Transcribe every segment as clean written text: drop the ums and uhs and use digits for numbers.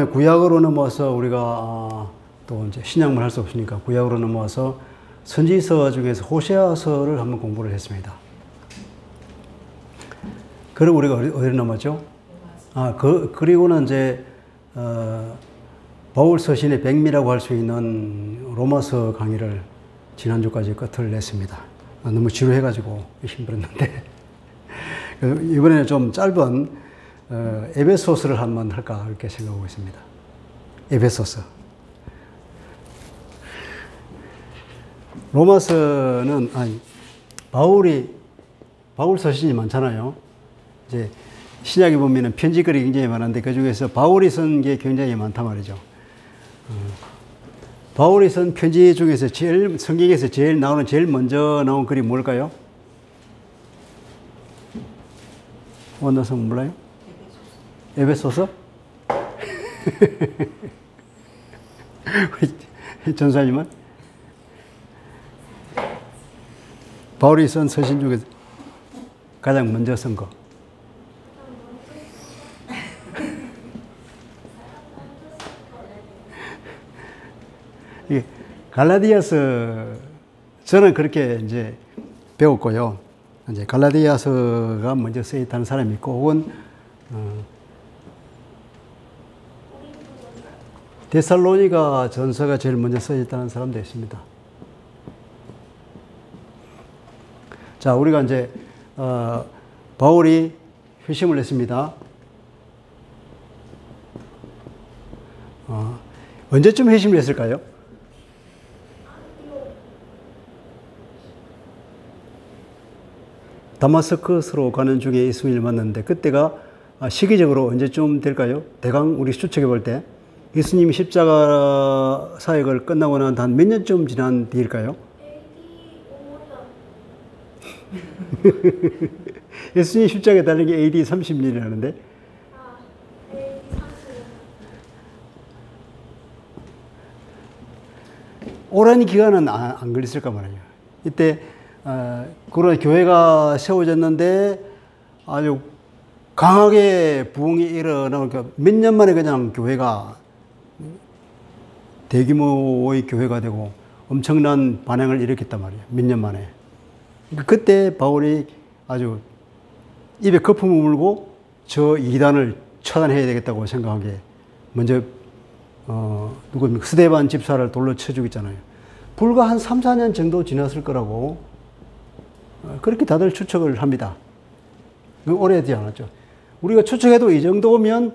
구약으로 넘어와서 우리가 또 이제 신약만 할 수 없으니까 구약으로 넘어와서 선지서 중에서 호세아서를 한번 공부를 했습니다. 그리고 우리가 어디로 넘어왔죠? 그리고는 이제 바울 서신의 백미라고 할 수 있는 로마서 강의를 지난주까지 끝을 냈습니다. 너무 지루해가지고 힘들었는데 이번에는 좀 짧은 에베소서를 한번 할까 이렇게 생각하고 있습니다. 에베소서. 로마서는 바울 서신이 많잖아요. 이제 신약에 보면은 편지글이 굉장히 많은데 그 중에서 바울이 쓴 게 굉장히 많단 말이죠. 바울이 쓴 편지 중에서 성경에서 제일 먼저 나온 글이 뭘까요? 원나성 몰라요? 에베소서? 우리 전사님은? 바울이 쓴 서신 중에서 가장 먼저 쓴 거. 갈라디아서, 저는 그렇게 이제 배웠고요. 이제 갈라디아서가 먼저 쓰였다는 사람이 있고, 혹은, 데살로니가 전서가 제일 먼저 쓰였다는 사람도 있습니다. 자, 우리가 이제, 바울이 회심을 했습니다. 언제쯤 회심을 했을까요? 다마스커스로 가는 중에 예수님을 만났는데 그때가 시기적으로 언제쯤 될까요? 대강 우리 추측해 볼 때 예수님이 십자가 사역을 끝나고 난 한 몇 년쯤 지난 뒤일까요? 예수님 십자가에 달린 게 AD 30년이라는데 오랜 기간은 안 걸렸을까 말이에요. 이때 그런 교회가 세워졌는데 아주 강하게 부흥이 일어나니까 몇 년 만에 그냥 교회가 대규모의 교회가 되고 엄청난 반향을 일으켰단 말이에요. 몇 년 만에. 그때 바울이 아주 입에 거품을 물고 저 이단을 처단해야 되겠다고 생각한 게 먼저 누구 스데반 집사를 돌로 쳐 죽였잖아요. 불과 한 3, 4년 정도 지났을 거라고 그렇게 다들 추측을 합니다. 오래되지 않았죠. 우리가 추측해도 이 정도면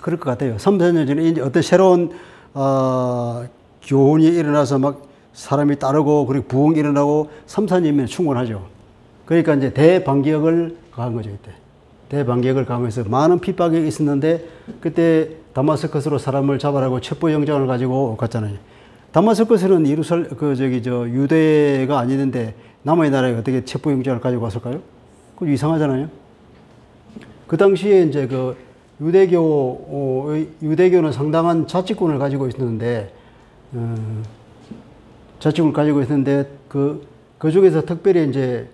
그럴 것 같아요. 3, 4년 전에 이제 어떤 새로운 교훈이 일어나서 막 사람이 따르고 그리고 부흥이 일어나고 3, 4년이면 충분하죠. 그러니까 이제 대반격을 가한 거죠. 이때 대반격을 가하면서 많은 핍박이 있었는데 그때 다마스커스로 사람을 잡아라고 첩보영장을 가지고 갔잖아요. 다마스커스는 유대가 아니는데 남의 나라에 어떻게 첩보영장을 가지고 갔을까요? 그거 이상하잖아요. 그 당시에 이제 그 유대교는 상당한 자치권을 가지고 있었는데, 그 중에서 특별히 이제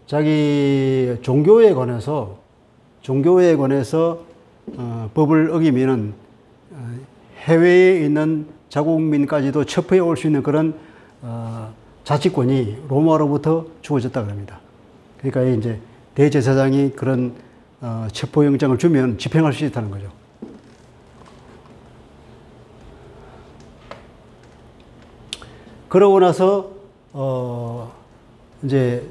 자기 종교에 관해서 법을 어기면은 해외에 있는 자국민까지도 첩부해 올 수 있는 그런 자치권이 로마로부터 주어졌다 그럽니다. 그러니까 이제 대제사장이 그런 첩보영장을 주면 집행할 수 있다는 거죠. 그러고 나서 이제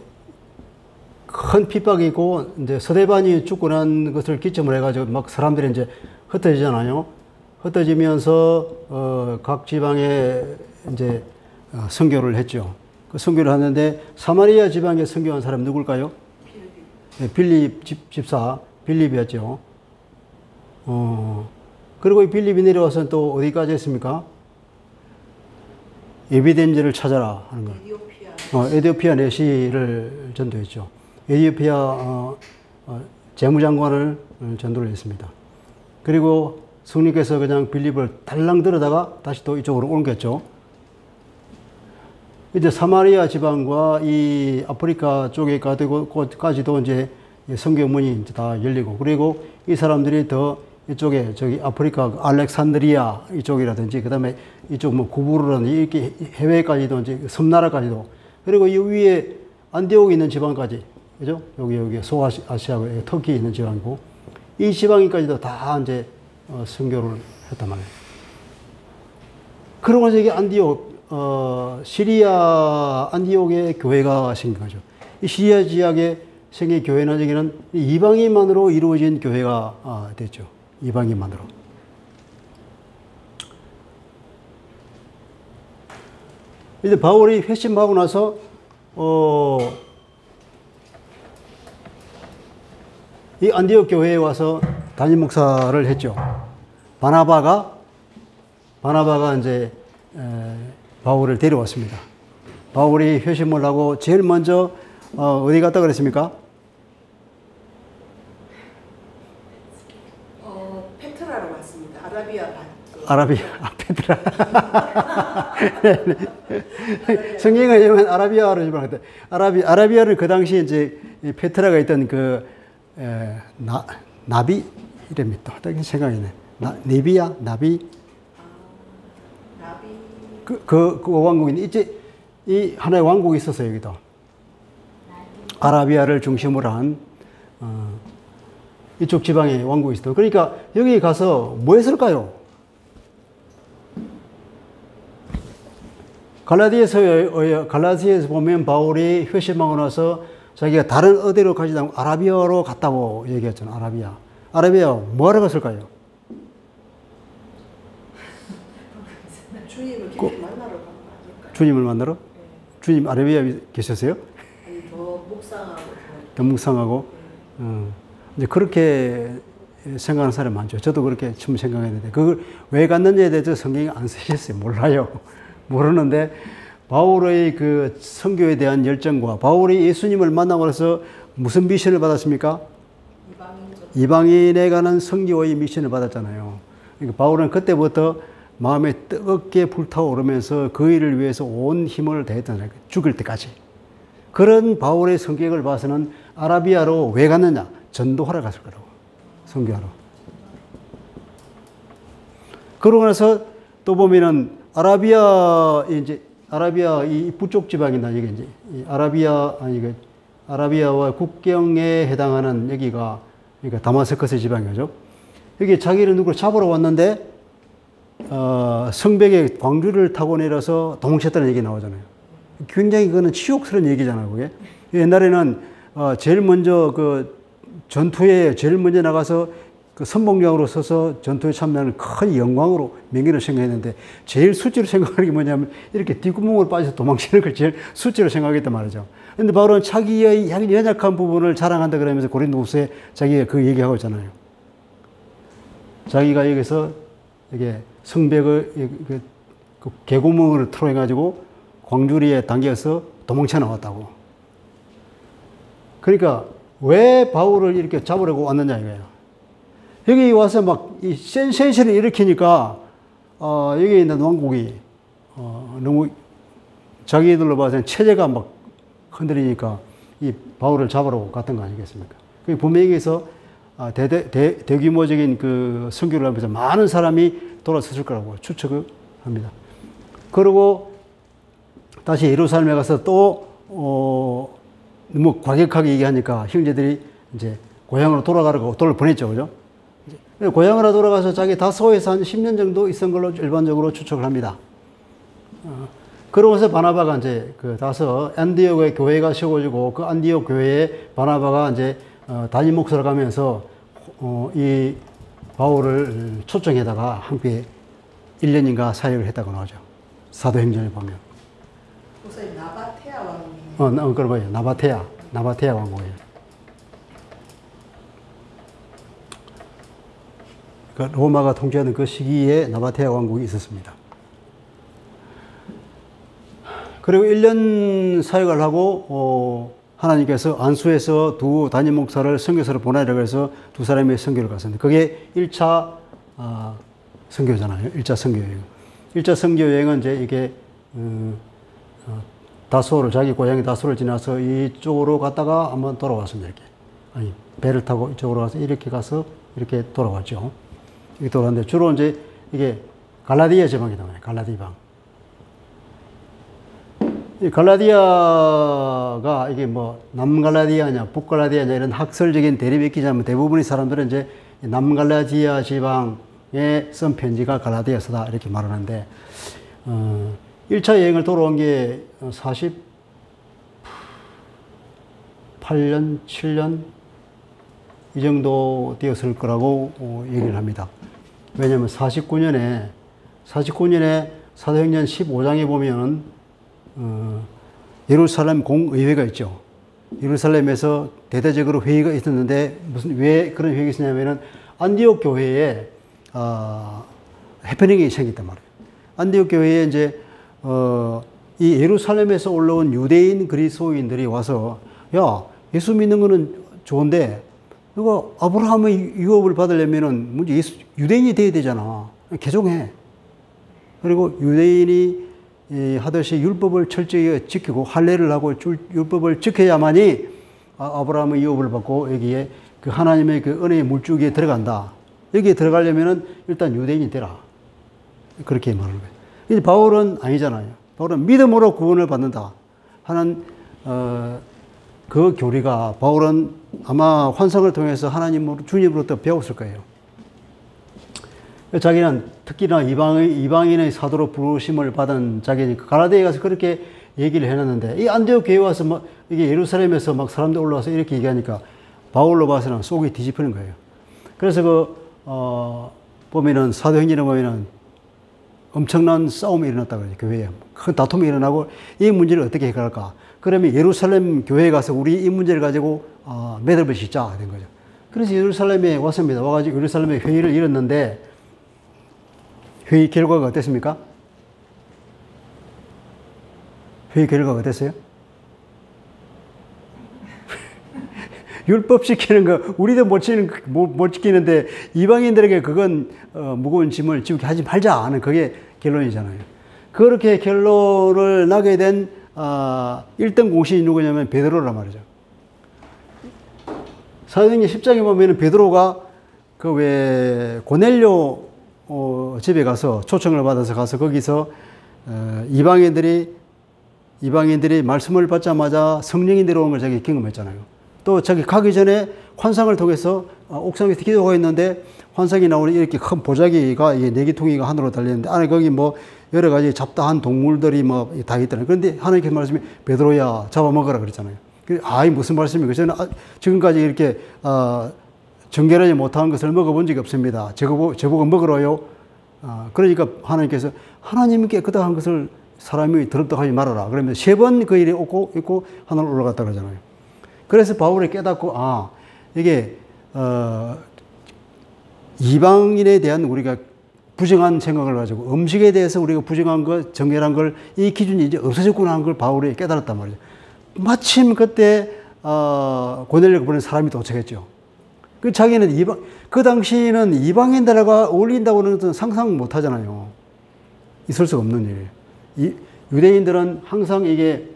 큰 핍박이 있고 이제 스데반이 죽고 난 것을 기점으로 해가지고 막 사람들이 이제 흩어지잖아요. 흩어지면서 각 지방에 이제 선교를 했죠. 그 선교를 하는데 사마리아 지방에 선교한 사람 누굴까요? 빌립 집사 빌립이었죠. 그리고 이 빌립이 내려와서 또 어디까지 했습니까? 에비덴지를 찾아라 하는 거. 에디오피아 내시를 전도했죠. 에디오피아 재무장관을 전도를 했습니다. 그리고 성령께서 그냥 빌립을 달랑 들어다가 다시 또 이쪽으로 옮겼죠. 이제 사마리아 지방과 이 아프리카 쪽에까지도 이제 선교문이 이제 다 열리고, 그리고 이 사람들이 더 이쪽에 저기 아프리카 알렉산드리아 이쪽이라든지 그다음에 이쪽 뭐 구부르라든지 이렇게 해외까지도 이제 섬나라까지도 그리고 이 위에 안디옥에 있는 지방까지 그죠? 여기 소아시아고 터키에 있는 지방이고 이 지방까지도 다 이제 선교를 했단 말이에요. 그러고 나서 이게 안디옥 시리아 안디옥의 교회가 생긴 거죠. 이 시리아 지역에 생긴 교회는 여기는 이방인만으로 이루어진 교회가 됐죠. 이방인만으로. 이제 바울이 회심하고 나서 이 안디옥 교회에 와서 담임 목사를 했죠. 바나바가 이제 바울을 데려왔습니다. 바울이 회심을 하고 제일 먼저 어디 갔다 그랬습니까? 페트라로 왔습니다. 페트라. 성경에 보면 아라비아로 지불하는데 아라비아는 그 당시 이제 페트라가 있던 그 나비 이름이 또 생각이 나. 네비야 나비. 나비. 그 왕국인데 이제 이 하나의 왕국이 있었어요 여기도. 아라비아를 중심으로 한 이쪽 지방에 왕국이 있었던. 그러니까 여기 가서 뭐 했을까요? 갈라디아에서 보면 바울이 회심하고 나서 자기가 다른 어디로 가지 않고 아라비아로 갔다고 얘기했잖아요. 아라비아 뭐하러 갔을까요? 주님을 깊이 만나러 간 거 아닐까요? 주님을 만나러? 네. 주님 아라비아에 계셨어요? 아니 더 묵상하고 더 묵상하고. 이제 그렇게 생각하는 사람이 많죠. 저도 그렇게 처음 생각했는데 그걸 왜 갔는지에 대해서 성경이 안 쓰셨어요. 몰라요. 모르는데 바울의 그 선교에 대한 열정과 바울이 예수님을 만나고 나서 무슨 미션을 받았습니까? 이방인에 관한 선교의 미션을 받았잖아요. 그러니까 바울은 그때부터 마음에 뜨겁게 불타오르면서 그 일을 위해서 온 힘을 다했던 거예요. 죽을 때까지. 그런 바울의 성격을 봐서는 아라비아로 왜 갔느냐? 전도하러 갔을 거라고. 선교하러. 그러고 나서 또 보면은 아라비아 이 북쪽 지방이나 이게 이제 아라비아와 국경에 해당하는 여기가 그러니까 다마스커스 지방이죠. 여기 자기를 누구를 잡으러 왔는데 성벽에 광주를 타고 내려서 도망쳤다는 얘기 나오잖아요. 굉장히 그거는 치욕스러운 얘기잖아요, 그게. 옛날에는 제일 먼저 그 전투에 제일 먼저 나가서 그 선봉장으로 서서 전투에 참여하는 큰 영광으로 명예를 생각했는데 제일 수치로 생각하는 게 뭐냐면 이렇게 뒷구멍으로 빠져서 도망치는 걸 제일 수치로 생각했단 말이죠. 근데 바울은 자기의 연약한 부분을 자랑한다 그러면서 고린도후서에 자기가 그 얘기하고 있잖아요. 자기가 여기서 이게 성벽을 그 개구멍을 틀어가지고 광주리에 당겨서 도망쳐 나왔다고. 그러니까 왜 바울을 이렇게 잡으려고 왔느냐 이거예요. 여기 와서 막 이 센세이션을 일으키니까 여기 있는 왕국이 너무 자기들로 봐서는 체제가 막 흔들리니까 이 바울을 잡으러 갔던 거 아니겠습니까? 그 분명히 해서 대규모적인 그 선교를 하면서 많은 사람이 돌아섰을 거라고 추측을 합니다. 그리고 다시 예루살렘에 가서 또 너무 과격하게 얘기하니까 형제들이 이제 고향으로 돌아가라고 돌을 보냈죠, 그죠? 고향으로 돌아가서 자기 다소에서 한 10년 정도 있은 걸로 일반적으로 추측을 합니다. 그러고서 바나바가 이제 그 다소 안디옥에 교회가 세워지고 그 안디옥 교회에 바나바가 이제 담임 목사를 가면서 이 바울을 초청해다가 함께 1년인가 사역을 했다고 나오죠. 사도행전에 보면. 목사님 나바테아 왕이. 그런 거예요. 나바테아 왕국이에요. 그러니까 로마가 통치하는 그 시기에 나바테아 왕국이 있었습니다. 그리고 1년 사역을 하고 하나님께서 안수에서 두 담임 목사를 선교사를 보내라고 해서 두 사람이 선교를 갔습니다. 그게 1차 선교잖아요. 1차 선교여행. 1차 선교여행은 이제 이게 다소를 자기 고향의 다소를 지나서 이쪽으로 갔다가 한번 돌아왔습니다. 이렇게. 아니 배를 타고 이쪽으로 가서 이렇게 가서 이렇게 돌아왔죠. 이게 돌았는데 주로 이제 이게 갈라디아 지방이 나와요. 갈라디방. 이 갈라디아가 이게 뭐 남갈라디아냐 북갈라디아냐 이런 학설적인 대립이 있기자면 대부분의 사람들은 이제 남갈라디아 지방에 쓴 편지가 갈라디아서다 이렇게 말하는데 1차 여행을 돌아온 게 48년, 7년 이 정도 되었을 거라고 얘기를 합니다. 왜냐하면 49년에 사도행전 15장에 보면 예루살렘 공의회가 있죠. 예루살렘에서 대대적으로 회의가 있었는데 왜 그런 회의가 있었냐면은 안디옥 교회에 해프닝이 생겼단 말이에요. 안디옥 교회에 이제 이 예루살렘에서 올라온 유대인 그리스도인들이 와서 야 예수 믿는 거는 좋은데 이거 아브라함의 유업을 받으려면은 먼저 유대인이 돼야 되잖아. 개종해. 그리고 유대인이 하듯이 율법을 철저히 지키고 할례를 하고 율법을 지켜야만이 아브라함의 유업을 받고 여기에 그 하나님의 그 은혜의 물줄기에 들어간다. 여기에 들어가려면은 일단 유대인이 되라. 그렇게 말하는 거예요. 근데 바울은 아니잖아요. 바울은 믿음으로 구원을 받는다 하는 그 교리가 바울은 아마 환상을 통해서 주님으로부터 배웠을 거예요. 자기는 특히나 이방인의 사도로 부르심을 받은 자기니까 갈라디아에 가서 그렇게 얘기를 해놨는데 이 안디옥 교회 와서 막 이게 예루살렘에서 막 사람들 올라와서 이렇게 얘기하니까 바울로 봐서는 속이 뒤집히는 거예요. 그래서 보면은 사도행전에 보면은 엄청난 싸움이 일어났다 그러죠. 교회에 큰 다툼이 일어나고 이 문제를 어떻게 해결할까? 그러면 예루살렘 교회에 가서 우리 이 문제를 가지고 매듭을 짓자 된 거죠. 그래서 예루살렘에 왔습니다. 와가지고 예루살렘에 회의를 열었는데 회의 결과가 어땠습니까? 회의 결과가 어땠어요? 율법 지키는 거 우리도 못 지키는데 이방인들에게 그건 무거운 짐을 지우게 하지 말자 하는 그게 결론이잖아요. 그렇게 결론을 나게 된 1등 공신이 누구냐면 베드로란 말이죠. 사도행전 10장에 보면 베드로가 그 왜 고넬료 집에 가서 초청을 받아서 가서 거기서 이방인들이 말씀을 받자마자 성령이 내려오는 걸 자기 경험했잖아요. 또 자기 가기 전에 환상을 통해서 옥상에서 기도하고 있는데 환상이 나오니 이렇게 큰 보자기가 네기퉁이가 하늘로 달리는데 안에 거기 뭐 여러 가지 잡다한 동물들이 뭐 다 있더라고요. 그런데 하나님께서 말씀이 베드로야 잡아먹어라 그랬잖아요. 이 무슨 말씀이고 저는 지금까지 이렇게 정결하지 못한 것을 먹어본 적이 없습니다. 저보고 먹으라요. 그러니까 하나님께서 하나님이 깨끗한 것을 사람이 더럽다 하지 말아라. 그러면 3번 그 일이 있고 하늘로 올라갔다 그러잖아요. 그래서 바울이 깨닫고 이게 이방인에 대한 우리가 부정한 생각을 가지고 음식에 대해서 우리가 부정한 것, 정결한 걸 이 기준이 이제 없어졌구나 하는 걸 바울이 깨달았단 말이죠. 마침 그때 고넬료가 보낸 사람이 도착했죠. 그 자기는 그 당시에는 이방인들과 어울린다고 하는 것은 상상 못 하잖아요. 있을 수가 없는 일이에요. 유대인들은 항상 이게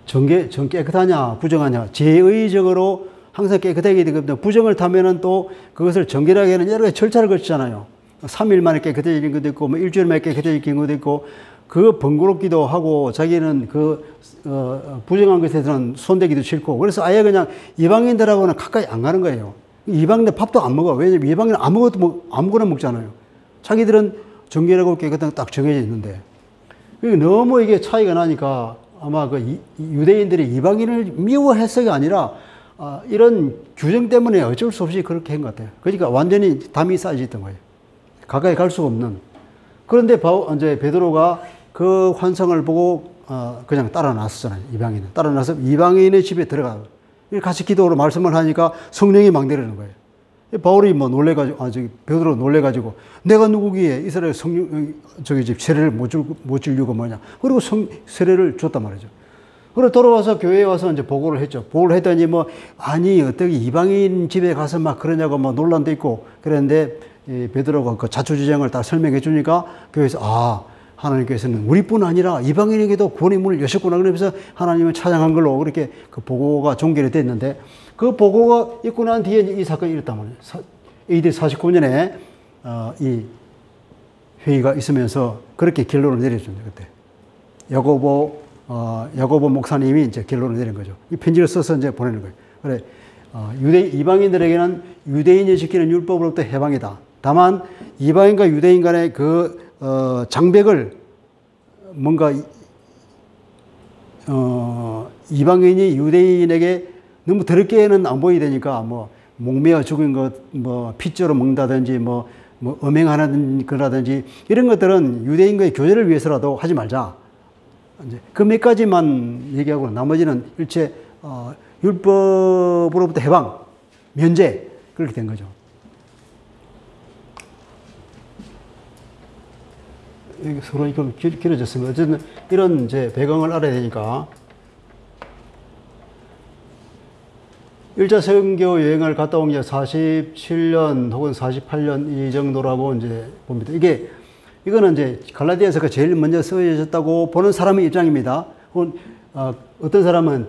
정 깨끗하냐, 부정하냐, 제의적으로 항상 깨끗하게 되거든요. 부정을 타면은 또 그것을 정결하게 하는 여러 가지 절차를 거치잖아요. 3일 만에 깨끗해지는 것도 있고, 뭐 일주일 만에 깨끗해지는 것도 있고, 그 번거롭기도 하고, 자기는 부정한 것에 대해서는 손대기도 싫고, 그래서 아예 그냥 이방인들하고는 가까이 안 가는 거예요. 이방인들 밥도 안 먹어. 왜냐면 이방인은 아무거나 먹잖아요. 자기들은 정결하고 깨끗한 거 딱 정해져 있는데. 너무 이게 차이가 나니까 아마 유대인들이 이방인을 미워해서가 아니라 이런 규정 때문에 어쩔 수 없이 그렇게 한 것 같아요. 그러니까 완전히 담이 쌓여있던 거예요. 가까이 갈 수가 없는. 그런데 이제 베드로가 그 환상을 보고 그냥 따라 나섰잖아요. 이방인은. 따라 나서 이방인의 집에 들어가. 같이 기도로 말씀을 하니까 성령이 막 내리는 거예요. 바울이 뭐 베드로 놀래가지고 내가 누구기에 이스라엘 집 세례를 못 주려고 뭐냐. 그리고 세례를 줬단 말이죠. 그리고 돌아와서 교회에 와서 이제 보고를 했죠. 보고를 했더니 어떻게 이방인 집에 가서 막 그러냐고 논란도 있고 그랬는데 베드로가 그 자초지정을 다 설명해 주니까 교회에서 하나님께서는 우리뿐 아니라 이방인에게도 구원의 문을 여셨구나. 그러면서 하나님을 찬양한 걸로 그렇게 그 보고가 종결이 됐는데 그 보고가 있고 난 뒤에 이 사건이 일었단 말이에요. AD 49년에 이 회의가 있으면서 그렇게 결론을 내려줍니다. 그때 야고보 목사님이 이제 결론을 내린 거죠. 이 편지를 써서 이제 보내는 거예요. 그래, 이방인들에게는 유대인이 지키는 율법으로부터 해방이다. 다만 이방인과 유대인 간의 그 장벽을 뭔가 이방인이 유대인에게 너무 더럽게는 안 보이게 되니까 뭐 목매어 죽은 것, 뭐 핏줄로 먹는다든지 뭐 음행하는 거라든지 이런 것들은 유대인과의 교제를 위해서라도 하지 말자. 이제 그 몇 가지만 얘기하고 나머지는 일체 율법으로부터 해방, 면제 그렇게 된 거죠. 서로 좀 길어졌습니다. 어쨌든 이런 이제 배경을 알아야 되니까 1차 선교 여행을 갔다 온 게 47년 혹은 48년 이 정도라고 이제 봅니다. 이거는 이제 갈라디아서가 제일 먼저 쓰여졌다고 보는 사람의 입장입니다. 혹은 어떤 사람은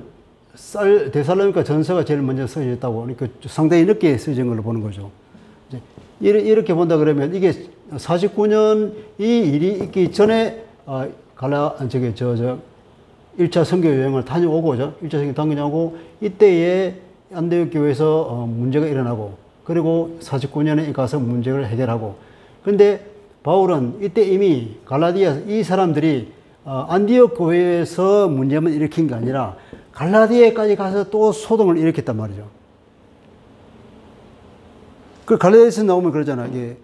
데살로니가 전서가 제일 먼저 쓰여졌다고, 그러니까 상당히 늦게 쓰여진 걸로 보는 거죠. 이렇게 본다 그러면 이게 49년 이 일이 있기 전에 1차 선교 여행을 다녀오고죠. 1차 선교 다녀오고 이때에 안디옥 교회에서 문제가 일어나고 그리고 49년에 가서 문제를 해결하고, 그런데 바울은 이때 이미 갈라디아 이 사람들이 안디옥 교회에서 문제만 일으킨 게 아니라 갈라디아까지 가서 또 소동을 일으켰단 말이죠. 그 갈라디아에서 나오면 그러잖아요. 이게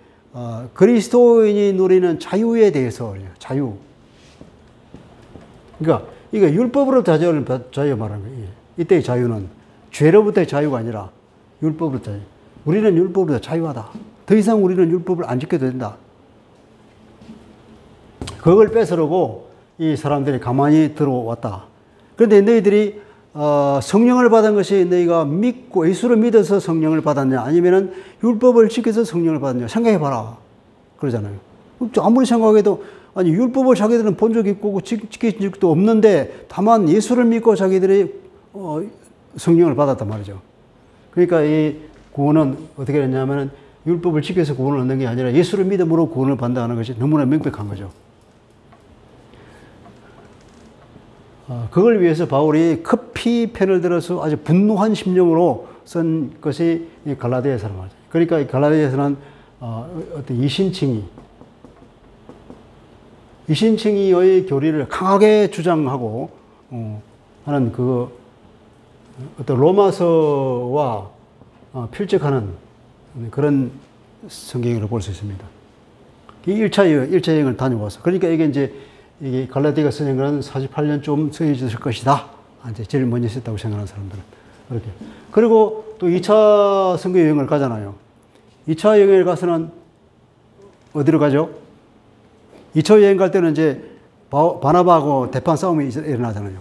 그리스도인이 누리는 자유에 대해서 자유. 그러니까 이거 율법으로 자유 말하는 거예요. 이때의 자유는 죄로부터의 자유가 아니라 율법으로 자유. 우리는 율법으로 자유하다. 더 이상 우리는 율법을 안 지켜도 된다. 그걸 뺏으려고 이 사람들이 가만히 들어왔다. 그런데 너희들이 성령을 받은 것이 너희가 믿고 예수를 믿어서 성령을 받았냐 아니면은 율법을 지켜서 성령을 받았냐 생각해봐라 그러잖아요. 아무리 생각해도 아니 율법을 자기들은 본 적이 있고 지킨 적도 없는데 다만 예수를 믿고 자기들이 성령을 받았단 말이죠. 그러니까 이 구원은 어떻게 됐냐면은 율법을 지켜서 구원을 얻는 게 아니라 예수를 믿음으로 구원을 받는다는 것이 너무나 명백한 거죠. 그걸 위해서 바울이 급히 편을 들어서 아주 분노한 심령으로 쓴 것이 이 갈라디아서란 말이죠. 그러니까 이 갈라디아서는 어떤 이신칭의의 교리를 강하게 주장하고 하는 그 어떤 로마서와 필적하는 그런 성경으로 볼 수 있습니다. 이 1차 여행을 다녀와서 그러니까 이게 갈라디아가 쓰는 것은 48년 좀 쓰여졌을 것이다. 이제 제일 먼저 썼다고 생각하는 사람들은. 그렇게. 그리고 또 2차 선교 여행을 가잖아요. 2차 여행을 가서는 어디로 가죠? 2차 여행 갈 때는 이제 바나바하고 대판 싸움이 일어나잖아요.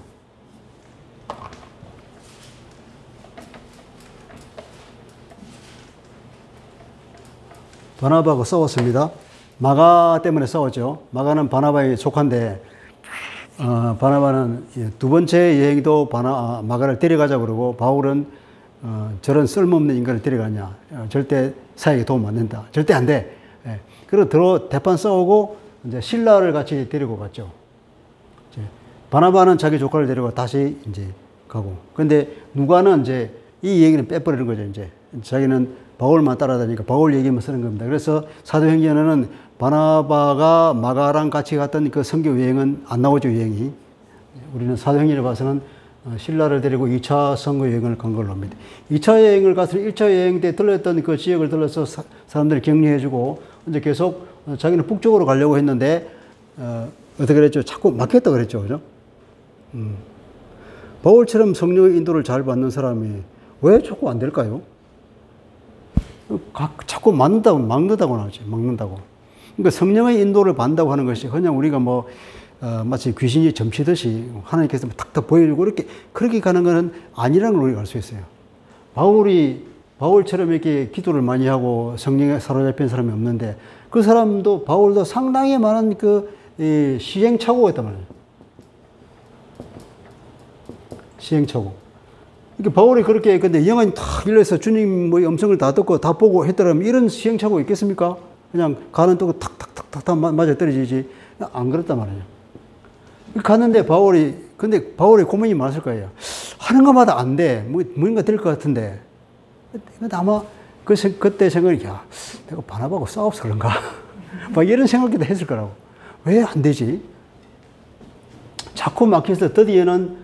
바나바하고 싸웠습니다. 마가 때문에 싸웠죠. 마가는 바나바의 조카인데, 바나바는 두 번째 여행도 마가를 데려가자고 그러고, 바울은 저런 쓸모없는 인간을 데려가냐. 절대 사역에 도움 안 된다. 절대 안 돼. 예. 그리고 대판 싸우고, 이제 신라를 같이 데리고 갔죠. 바나바는 자기 조카를 데리고 다시 이제 가고. 근데 누가는 이제 이 얘기는 빼버리는 거죠. 이제 자기는 바울만 따라다니까 바울 얘기만 쓰는 겁니다. 그래서 사도행전에는 바나바가 마가랑 같이 갔던 그 선교 여행은 안 나오죠, 여행이. 우리는 사도행전을 봐서는 신라를 데리고 2차 선교 여행을 간 걸로 합니다. 2차 여행을 가서 1차 여행 때 들렸던 그 지역을 들러서 사람들이 격려해주고 이제 계속 자기는 북쪽으로 가려고 했는데 어떻게 그랬죠? 자꾸 막혔다 그랬죠, 그죠? 바울처럼 성령의 인도를 잘 받는 사람이 왜 자꾸 안 될까요? 자꾸 막는다고 나오지, 막는다고. 그러니까 성령의 인도를 받는다고 하는 것이 그냥 우리가 마치 귀신이 점치듯이 하나님께서 탁탁 보여주고 그렇게 가는 것은 아니라는 걸 우리가 알 수 있어요. 바울처럼 이렇게 기도를 많이 하고 성령에 사로잡힌 사람이 없는데 그 사람도, 바울도 상당히 많은 시행착오가 있단 말이에요. 시행착오. 그러니까 바울이 그렇게 근데 영안이 탁 열려서 주님 뭐 음성을 다 듣고 다 보고 했더라면 이런 시행착오 있겠습니까? 그냥 가는 또 탁탁탁탁 맞아 떨어지지. 안 그랬단 말이에요. 갔는데 근데 바울이 고민이 많았을 거예요. 하는 것마다 안 돼. 뭔가 될 것 같은데. 근데 아마 그때 생각이, 야, 내가 바나바하고 싸워서 그런가? 막 이런 생각도 했을 거라고. 왜 안 되지? 자꾸 막혀서 드디어는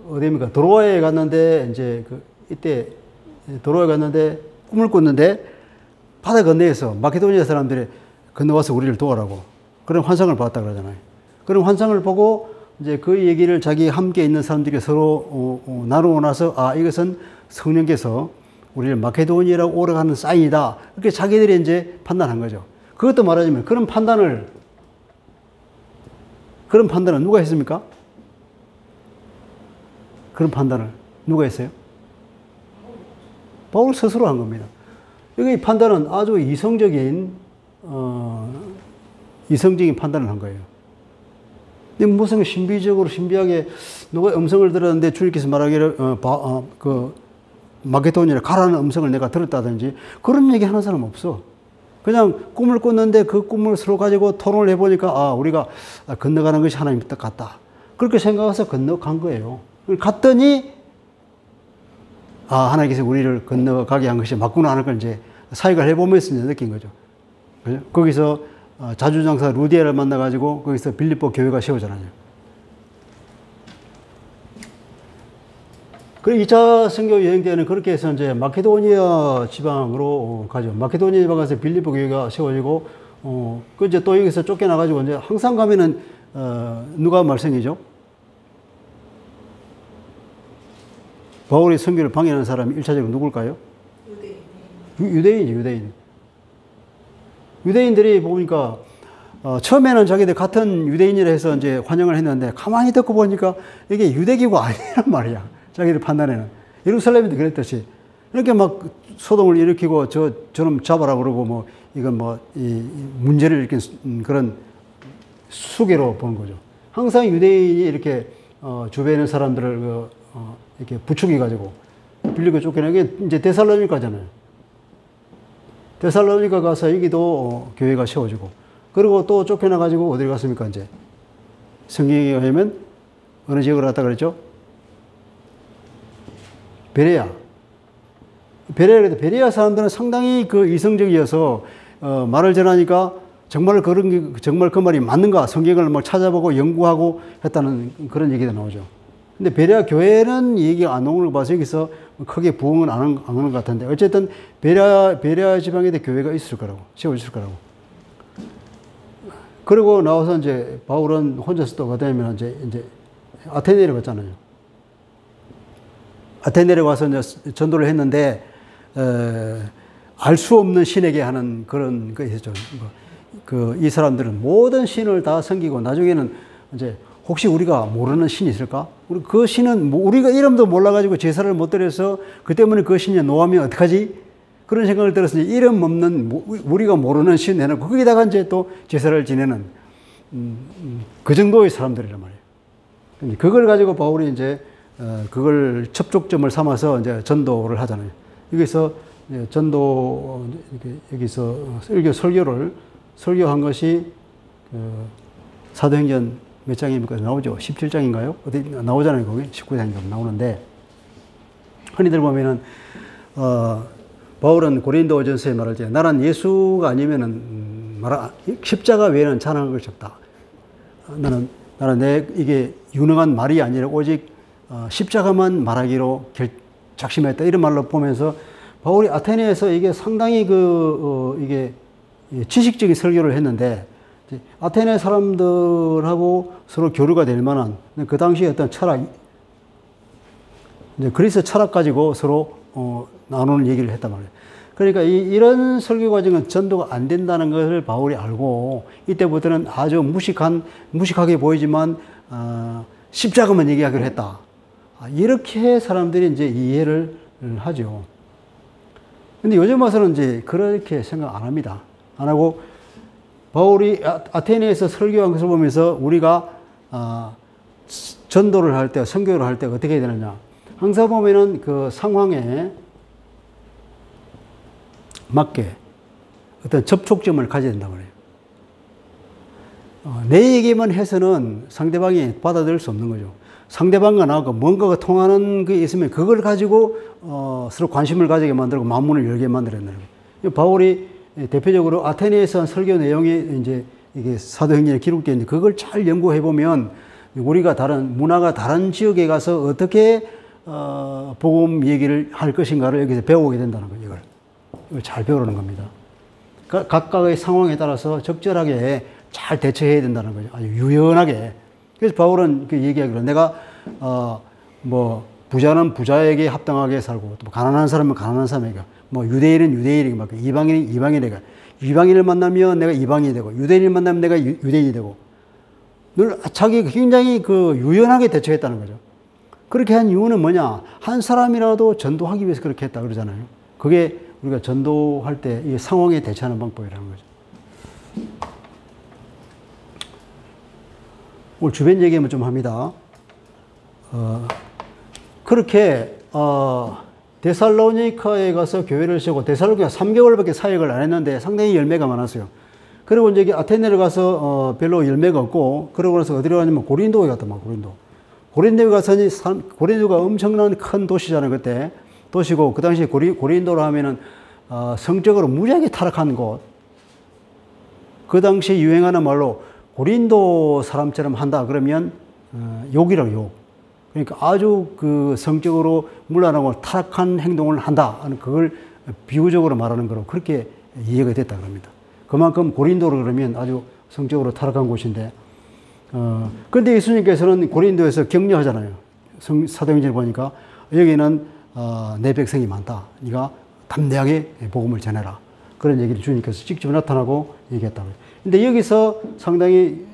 어디입니까? 도로아에 갔는데, 이제 이때 도로아에 갔는데 꿈을 꿨는데 바다 건너에서 마케도니아 사람들이 건너와서 우리를 도와라고 그런 환상을 봤다 그러잖아요. 그런 환상을 보고 이제 그 얘기를 자기 함께 있는 사람들이 서로 나누고 나서 아, 이것은 성령께서 우리를 마케도니아라고 오라가는 사인이다. 이렇게 자기들이 이제 판단한 거죠. 그것도 말하자면 그런 판단을 누가 했습니까? 그런 판단을 누가 했어요? 바울 스스로 한 겁니다. 여기 판단은 아주 이성적인 판단을 한 거예요. 근데 무슨 신비하게 누가 음성을 들었는데 주님께서 말하기를 마케도니아에 가라는 음성을 내가 들었다든지 그런 얘기 하는 사람 없어. 그냥 꿈을 꿨는데 그 꿈을 서로 가지고 토론을 해보니까 아, 우리가 건너가는 것이 하나님 뜻 같다. 그렇게 생각해서 건너간 거예요. 갔더니 아, 하나님께서 우리를 건너가게 한 것이 맞구나 하는 걸 이제 사역을 해보면서 이제 느낀 거죠. 그죠? 거기서 자주장사 루디엘을 만나가지고 거기서 빌립보 교회가 세워졌잖아요. 그리고 2차 선교 여행 때는 그렇게 해서 이제 마케도니아 지방으로 가죠. 마케도니아 지방 가서 빌립보 교회가 세워지고, 그 이제 또 여기서 쫓겨나가지고 이제 항상 가면은, 누가 말썽이죠? 바울이 선교를 방해하는 사람이 1차적으로 누굴까요? 유대인. 유대인들이 보니까, 처음에는 자기들 같은 유대인이라 해서 이제 환영을 했는데, 가만히 듣고 보니까 이게 유대기구 아니란 말이야. 자기들 판단에는. 예루살렘도 그랬듯이. 이렇게 막 소동을 일으키고 저놈 잡아라 그러고 뭐, 이건 뭐, 이 문제를 일으킨 그런 수계로 보는 거죠. 항상 유대인이 이렇게, 주변에 있는 사람들을 이렇게 부추겨가지고 빌리고 쫓겨나게 이제 데살로니가잖아요. 데살로니가 가서 여기도 교회가 세워지고 그리고 또 쫓겨나가지고 어디를 갔습니까, 이제? 성경에 의하면 어느 지역을 갔다 그랬죠? 베레아. 베레아 사람들은 상당히 그 이성적이어서 말을 전하니까 정말 그 말이 맞는가 성경을 막 찾아보고 연구하고 했다는 그런 얘기가 나오죠. 근데 베레아 교회는 얘기가 안 나오는 거 봐서 여기서 크게 부흥은 안 하는 것 같은데 어쨌든 베레아 지방에도 교회가 있을 거라고 세워질 거라고. 그리고 나와서 이제 바울은 혼자서 또 가다니면 이제 아테네로 갔잖아요. 아테네에 와서 이제 전도를 했는데, 알 수 없는 신에게 하는 그런 거 있었죠. 이 사람들은 모든 신을 다 섬기고 나중에는 이제 혹시 우리가 모르는 신이 있을까? 그 신은 우리가 이름도 몰라가지고 제사를 못 드려서 그 때문에 그 신이 노하면 어떡하지? 그런 생각을 들어서 이제 이름 없는 우리가 모르는 신 내놓고 거기다가 이제 또 제사를 지내는 그 정도의 사람들이란 말이에요. 그걸 가지고 바울이 이제 그걸 접촉점을 삼아서 이제 전도를 하잖아요. 여기서 전도 여기서 설교한 것이 사도행전 몇 장입니까? 나오죠. 17장인가요? 어디 나오잖아요. 거기 19장인가 나오는데 흔히들 보면은 바울은 고린도전서에 말할 때 나는 예수가 아니면은 십자가 외에는 자랑할 것이 없다. 나는 이게 유능한 말이 아니라 오직 십자가만 말하기로 작심했다. 이런 말로 보면서 바울이 아테네에서 이게 상당히 이게 지식적인 설교를 했는데 아테네 사람들하고 서로 교류가 될 만한 그 당시에 어떤 철학, 그리스 철학 가지고 서로 나누는 얘기를 했단 말이에요. 그러니까 이런 설교 과정은 전도가 안 된다는 것을 바울이 알고 이때부터는 아주 무식하게 보이지만 십자가만 얘기하기로 했다. 이렇게 사람들이 이제 이해를 하죠. 근데 요즘 와서는 이제 그렇게 생각 안 합니다. 안 하고 바울이 아테네에서 설교한 것을 보면서 우리가 전도를 할 때, 선교를 할 때 어떻게 해야 되느냐. 항상 보면은 그 상황에 맞게 어떤 접촉점을 가져야 된다고 그래요. 내 얘기만 해서는 상대방이 받아들일 수 없는 거죠. 상대방과 나하고 뭔가가 통하는 게 있으면 그걸 가지고 서로 관심을 가지게 만들고 마음문을 열게 만들었다는 거예요. 바울이 대표적으로 아테네에서 한 설교 내용이 이제 이게 사도행전에 기록되어 있는데 그걸 잘 연구해 보면 우리가 다른 문화가 다른 지역에 가서 어떻게 복음 얘기를 할 것인가를 여기서 배우게 된다는 거예요. 이걸 잘 배우는 겁니다. 각각의 상황에 따라서 적절하게 잘 대처해야 된다는 거죠. 아주 유연하게. 그래서 바울은 그 얘기하기로 내가 뭐 부자는 부자에게 합당하게 살고 또 가난한 사람은 가난한 사람에게 뭐 유대인은 유대인에게 맞고 이방인은 이방인에게 이방인을 만나면 내가 이방인이 되고 유대인을 만나면 내가 유대인이 되고 늘 자기가 굉장히 그 유연하게 대처했다는 거죠. 그렇게 한 이유는 뭐냐? 한 사람이라도 전도하기 위해서 그렇게 했다 그러잖아요. 그게 우리가 전도할 때 이 상황에 대처하는 방법이라는 거죠. 오늘 주변 얘기만 좀 합니다. 그렇게 데살로니카에 가서 교회를 세우고 데살로니카 3개월밖에 사역을 안 했는데 상당히 열매가 많았어요. 그리고 이제 아테네를 가서 별로 열매가 없고 그러고 나서 어디로 가냐면 고린도에 갔더만 고린도에 가서 고린도가 엄청난 큰 도시잖아요. 그때 도시고 그 당시 고린도로 하면은 성적으로 무지하게 타락한 곳. 그 당시 유행하는 말로 고린도 사람처럼 한다 그러면 욕이라고 욕. 그러니까 아주 그 성적으로 문란하고 타락한 행동을 한다 하는 그걸 비유적으로 말하는 거로 그렇게 이해가 됐다 그럽니다. 그만큼 고린도로 그러면 아주 성적으로 타락한 곳인데 그런데 예수님께서는 고린도에서 격려하잖아요. 사도행전을 보니까 여기는 내 백성이 많다. 네가 담대하게 복음을 전해라. 그런 얘기를 주님께서 직접 나타나고 얘기했다고요. 근데 여기서 상당히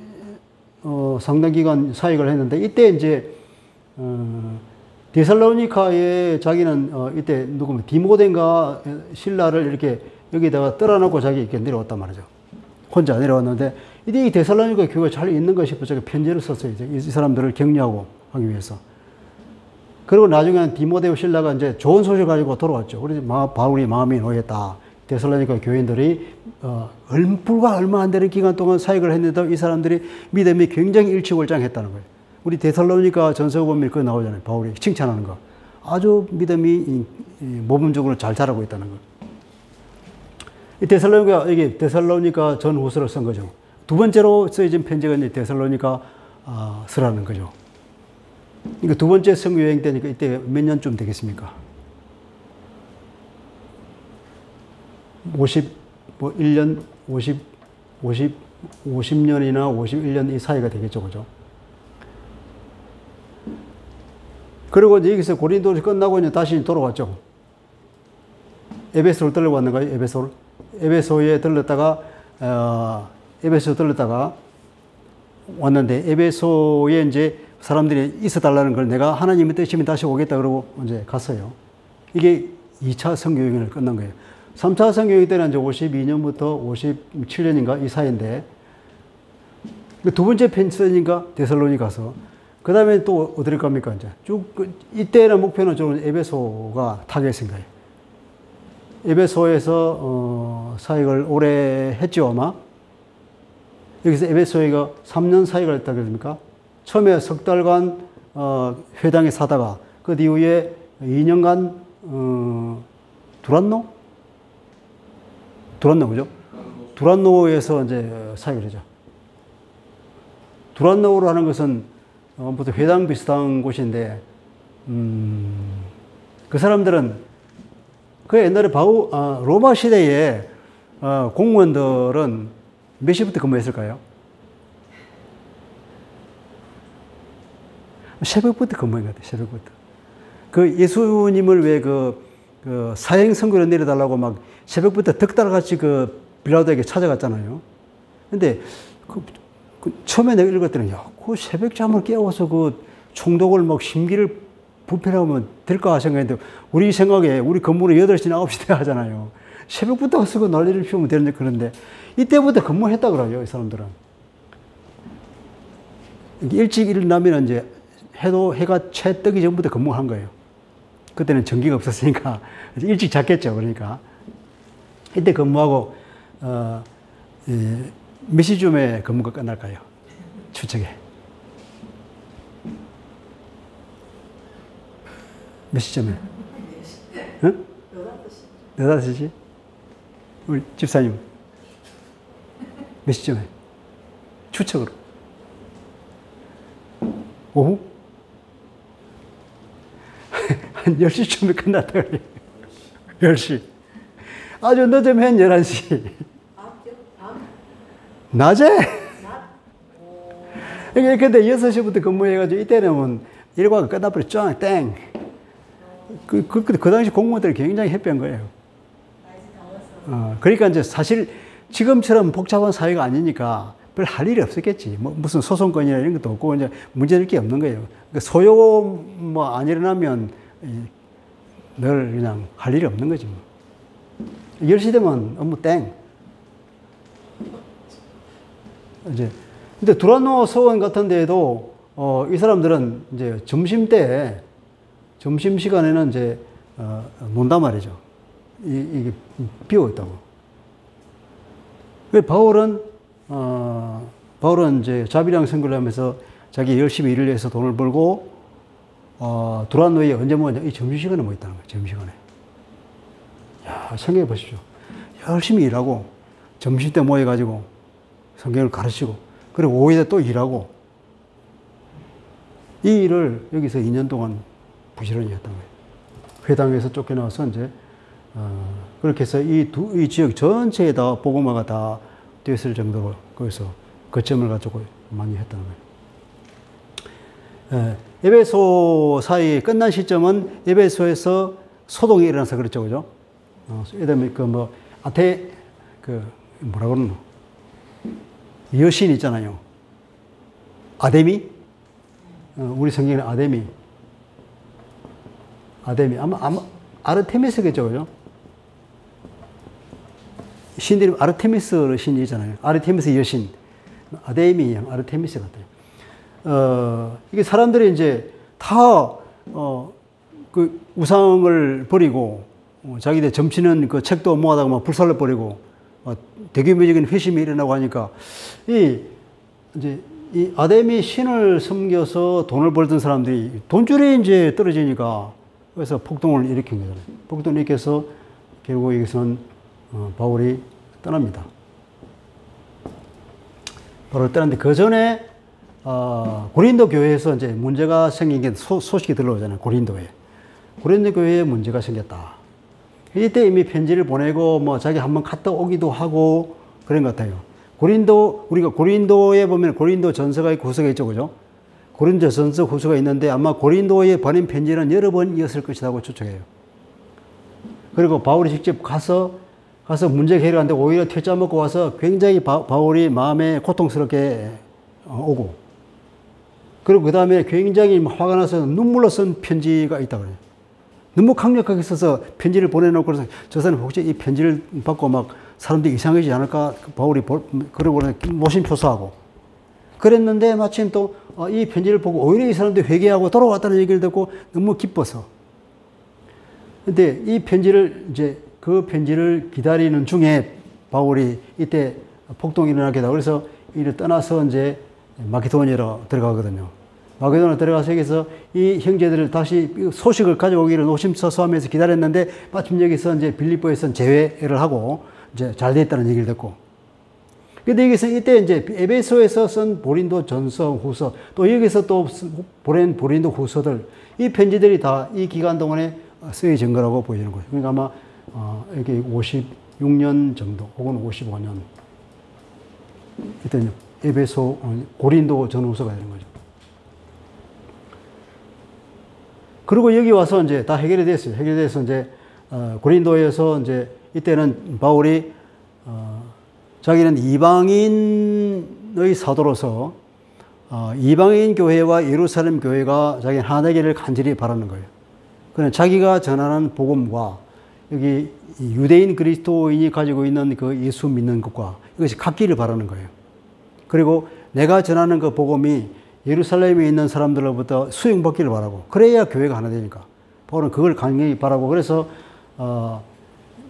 상당 기간 사역을 했는데 이때 이제 데살로니카에 자기는 이때 누구면 디모데인가 신라를 이렇게 여기다가 떨어놓고 자기 이렇게 내려왔단 말이죠. 혼자 내려왔는데 이때 이 데살로니카 교회가 잘 있는 가 싶어서 자기 편지를 썼어요. 이 사람들을 격려하고 하기 위해서. 그리고 나중에는 디모데와 신라가 이제 좋은 소식을 가지고 돌아왔죠. 그래서 바울이 마음이 놓였다. 데살로니카 교인들이 불과 얼마 안 되는 기간 동안 사역을 했는데도 이 사람들이 믿음이 굉장히 일취월장했다는 거예요. 우리 데살로니카 전서 보면 그거 나오잖아요. 바울이 칭찬하는 거. 아주 믿음이 모범적으로 잘 자라고 있다는 거. 이 데살로니카 전후서를 쓴 거죠. 두 번째로 쓰여진 편지가 이제 데살로니카 서라는 거죠. 그러니까 두 번째 선교 여행 때니까 이때 몇 년쯤 되겠습니까? 51년, 50년이나 51년 이 사이가 되겠죠. 그죠? 그리고 이제 여기서 고린도에서 끝나고 이제 다시 돌아왔죠. 에베소를 들러왔는가요? 에베소에 들렀다가, 왔는데, 에베소에 이제 사람들이 있어달라는 걸 내가 하나님의 뜻이면 다시 오겠다 그러고 이제 갔어요. 이게 2차 선교여행을 끝난 거예요. 3차 선교여행 때는 이제 52년부터 57년인가 이 사이인데, 두 번째 편지니까 데살로니가 가서, 그 다음에 또 어디를 갑니까, 이제. 이때는 목표는 좀 에베소가 타겟인 거예요. 에베소에서, 사역을 오래 했죠, 아마. 여기서 에베소에가 3년 사역을 했다 그럽니까? 처음에 석 달간, 회당에 사다가, 그 이후에 2년간, 두란노, 그죠? 두란노에서 이제 사역을 하죠. 두란노로 하는 것은, 보통 회당 비슷한 곳인데, 그 사람들은, 그 옛날에 로마 시대에, 공무원들은 몇 시부터 근무했을까요? 새벽부터 근무한 것 같아요, 새벽부터. 그 예수님을 왜 사행 선교를 내려달라고 막 새벽부터 덕달같이 그 빌라도에게 찾아갔잖아요. 근데 처음에 내가 읽었더니, 야, 그 새벽 잠을 깨워서 그 총독을 막 심기를 부패하면 될까 생각했는데, 우리 생각에 우리 근무는 8시나 9시 때 하잖아요. 새벽부터 가서 그 난리를 피우면 되는데, 그런데 이때부터 근무했다 그러죠, 이 사람들은. 일찍 일어나면 이제 해가 채 뜨기 전부터 근무한 거예요. 그때는 전기가 없었으니까 일찍 잤겠죠. 그러니까 이때 근무하고 몇 시쯤에 근무가 끝날까요? 추측에 몇 시쯤에? 응? 8시? 우리 집사님 몇 시쯤에? 추측으로 오후? 한 10시쯤에 끝났다 그래요. 10시. 아주 늦으면 11시. 낮에? 근데 6시부터 근무해가지고 이때는 일과가 끝나버려. 쫙, 땡. 그 당시 공무원들이 굉장히 해피한 거예요. 그러니까 이제 사실 지금처럼 복잡한 사회가 아니니까 별 할 일이 없었겠지. 뭐 무슨 소송건이나 이런 것도 없고 이제 문제될 게 없는 거예요. 그러니까 소요 뭐 안 일어나면 늘 그냥 할 일이 없는 거지 뭐. 10시 되면 업무 땡. 이제 근데 두란노 서원 같은 데에도 이 사람들은 이제 점심 시간에는 이제 논단 말이죠. 이게 비어 있다고. 그 바울은 이제 자비랑 선교를 하면서 자기 열심히 일을 해서 돈을 벌고 두란노에 언제 모였냐? 이 점심시간에 모였다는 거예요. 점심시간에. 야, 생각해 보십시오. 열심히 일하고 점심 때 모여가지고 성경을 가르치고 그리고 오후에 또 일하고 이 일을 여기서 2년 동안 부지런히 했던 거예요. 회당에서 쫓겨나와서 이제 그렇게 해서 이 지역 전체에다 복음화가 다 되었을 정도로 거기서 거점을 가지고 많이 했다는 거예요. 에베소 사이 끝난 시점은 에베소에서 소동이 일어나서 그랬죠, 그죠? 그다음에 뭐라 그러노? 여신 있잖아요. 아데미? 우리 성경에 아데미. 아마 아르테미스겠죠, 그죠? 신들이 아르테미스 신이잖아요. 아르테미스 여신. 아데미, 아르테미스 같아요. 이게 사람들이 이제 다, 그 우상을 버리고, 자기들 점치는 그 책도 모아다가 막 불살러 버리고, 대규모적인 회심이 일어나고 하니까, 이제 이 아데미 신을 섬겨서 돈을 벌던 사람들이 돈줄이 이제 떨어지니까, 그래서 폭동을 일으킨 거잖아요. 폭동을 일으켜서 결국 여기서는 바울이 떠납니다. 바울이 떠났는데 그 전에 고린도 교회에서 이제 문제가 생긴 게 소식이 들어오잖아요. 고린도 교회에 문제가 생겼다. 이때 이미 편지를 보내고 뭐 자기 한번 갔다 오기도 하고 그런 것 같아요. 우리가 고린도에 보면 고린도 전서가 있고 후서가 있죠, 그죠? 고린도 전서 후서가 있는데 아마 고린도에 보낸 편지는 여러 번이었을 것이라고 추측해요. 그리고 바울이 직접 가서 문제 해결하는데 오히려 퇴짜 먹고 와서 굉장히 바울이 마음에 고통스럽게 오고, 그리고 그 다음에 굉장히 화가 나서 눈물로 쓴 편지가 있다고 그래요. 너무 강력하게 써서 편지를 보내놓고 그래서 저 사람이 혹시 이 편지를 받고 막 사람들이 이상해지지 않을까? 바울이 그러고 노심초사하고 그랬는데 마침 또 이 편지를 보고 오히려 이 사람들이 회개하고 돌아왔다는 얘기를 듣고 너무 기뻐서. 근데 이 편지를 그 편지를 기다리는 중에 바울이 이때 폭동이 일어나게 되고 그래서 이를 떠나서 이제 마케도니아로 들어가거든요. 마케도니아 들어가서 여기서 이 형제들을 다시 소식을 가져오기를 노심초사하면서 기다렸는데 마침 여기서 이제 빌립보에서 제회를 하고 이제 잘 됐다는 얘기를 듣고. 근데 여기서 이때 이제 에베소에서 쓴 고린도 전서 후서 또 여기서 또 보낸 고린도 후서들 이 편지들이 다 이 기간 동안에 쓰여진 거라고 보이는 거예요. 그러니까 아마 이게 56년 정도 혹은 55년 이때 에베소 고린도 전후서가 되는 거죠. 그리고 여기 와서 이제 다 해결이 됐어요. 해결돼서 이제 고린도에서 이제 이때는 바울이 자기는 이방인의 사도로서 이방인 교회와 예루살렘 교회가 자기는 하나 되기를 간절히 바라는 거예요. 그러나 자기가 전하는 복음과 여기 유대인 그리스도인이 가지고 있는 그 예수 믿는 것과 이것이 같기를 바라는 거예요. 그리고 내가 전하는 그 복음이 예루살렘에 있는 사람들로부터 수용받기를 바라고 그래야 교회가 하나 되니까. 바울은 그걸 강력히 바라고 그래서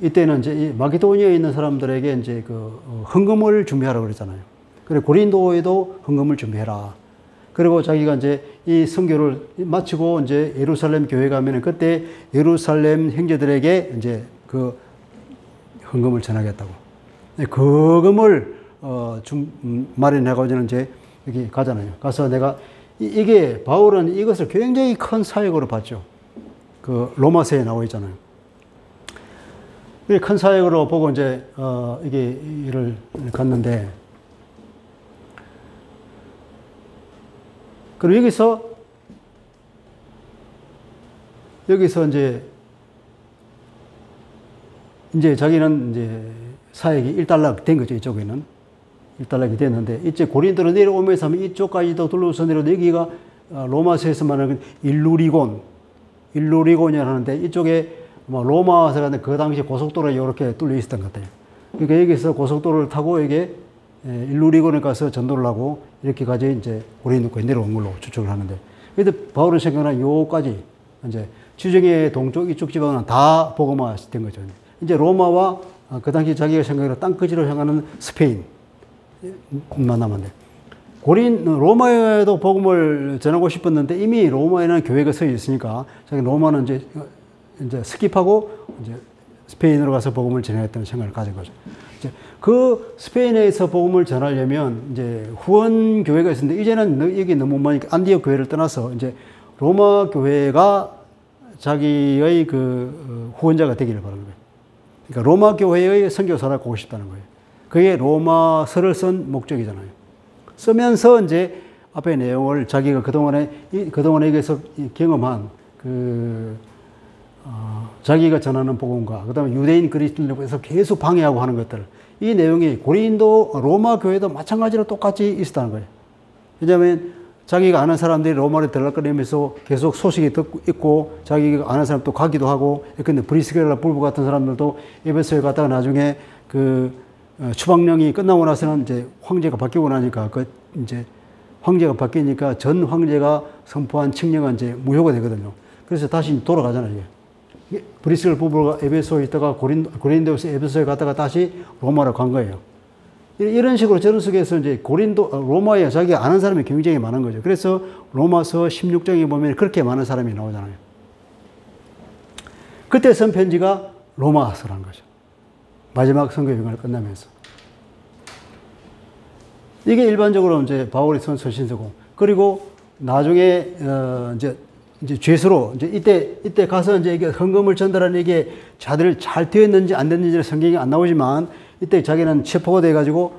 이때는 이제 이 마게도니아에 있는 사람들에게 이제 그 헌금을 준비하라고 그랬잖아요. 그리고 고린도에도 헌금을 준비해라. 그리고 자기가 이제 이 선교를 마치고 이제 예루살렘 교회 가면은 그때 예루살렘 형제들에게 이제 그 헌금을 전하겠다고. 그 금을 마련해가지고 이제 여기 가잖아요. 가서 내가 이게 바울은 이것을 굉장히 큰 사역으로 봤죠. 그 로마서에 나와 있잖아요. 큰 사역으로 보고 이제 이게 일을 갔는데 그리고 여기서 이제 자기는 이제 사역이 일단락 된 거죠. 이쪽에는 일단락이 됐는데 이제 고린도로 내려오면서 하면 이쪽까지도 둘러서 내려오는데 여기가 로마서에서 말하는 일루리곤이라고 하는데 이쪽에 로마서 가는데 그 당시 고속도로에 이렇게 뚫려 있었던 것 같아요. 그러니까 여기서 고속도로를 타고 이게 일루리곤에 가서 전도를 하고 이렇게 가지 이제 고린도까지 내려온 걸로 추측을 하는데, 근데 바울은 생각나 요까지 이제 지중해 동쪽 이쪽 지방은 다 복음화 된 거죠. 이제 로마와 그 당시 자기가 생각하는 땅끝으로 향하는 스페인만 남았는데, 로마에도 복음을 전하고 싶었는데 이미 로마에는 교회가 서 있으니까 자기 로마는 이제 스킵하고 이제 스페인으로 가서 복음을 전하겠다는 생각을 가진 거죠. 이제 그 스페인에서 복음을 전하려면 이제 후원 교회가 있었는데 이제는 여기 너무 많이 안디옥 교회를 떠나서 이제 로마 교회가 자기의 그 후원자가 되기를 바라는 거예요. 그러니까 로마 교회의 선교사를 보고 싶다는 거예요. 그게 로마서를 쓴 목적이잖아요. 쓰면서 이제 앞에 내용을 자기가 그동안에 여기서 경험한 자기가 전하는 복음과 그 다음에 유대인 그리스도인에서 계속 방해하고 하는 것들, 이 내용이 로마 교회도 마찬가지로 똑같이 있었다는 거예요. 왜냐하면 자기가 아는 사람들이 로마를 들락거리면서 계속 소식이 듣고 있고 자기가 아는 사람 또 가기도 하고, 근데 브리스길라 불부 같은 사람들도 에베소에 갔다가 나중에 추방령이 끝나고 나서는 이제 황제가 바뀌고 나니까 이제 황제가 바뀌니까 전 황제가 선포한 칙령은 이제 무효가 되거든요. 그래서 다시 돌아가잖아요. 이게. 브리스길 부부가 에베소에 있다가 고린도에서 에베소에 갔다가 다시 로마로 간 거예요. 이런 식으로 저런 속에서 이제 로마에 자기가 아는 사람이 굉장히 많은 거죠. 그래서 로마서 16장에 보면 그렇게 많은 사람이 나오잖아요. 그때 쓴 편지가 로마서라는 거죠. 마지막 선교 여행을 끝나면서. 이게 일반적으로 이제 바울이 쓴 서신서고, 그리고 나중에 이제 죄수로 이때 가서 이제 이게 헌금을 전달하는 이게 자들 잘 되었는지 안 됐는지는 성경이 안 나오지만 이때 자기는 체포가 돼가지고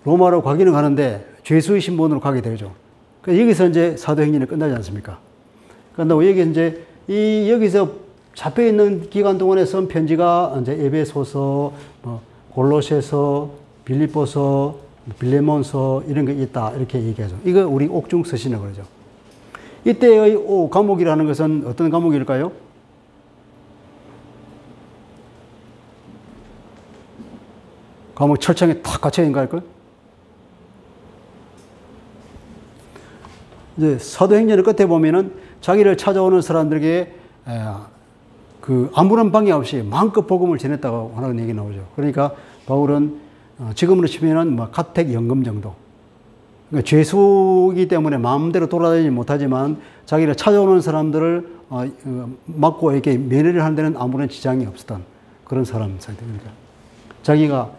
로마로 가기는 가는데 죄수의 신분으로 가게 되죠. 그러니까 여기서 이제 사도행전이 끝나지 않습니까? 끝나고 여기 이제 여기서 잡혀 있는 기간 동안에 쓴 편지가 이제 에베소서, 골로새서, 빌립보서, 빌레몬서 이런 게 있다 이렇게 얘기하죠. 이거 우리 옥중 서신이라고 그러죠. 이때의 과목이라는 것은 어떤 과목일까요? 과목 철창에 탁 갇혀 있는 거 할까요? 이제 사도행전의 끝에 보면은 자기를 찾아오는 사람들에게 아무런 방해 없이 마음껏 복음을 전했다고 하는 얘기 나오죠. 그러니까 바울은 지금으로 치면은 가택 연금 정도. 그러니까 죄수이기 때문에 마음대로 돌아다니지 못하지만 자기를 찾아오는 사람들을 막고 이렇게 면회를 하는 데는 아무런 지장이 없었던 그런 사람 상태입니다. 자기가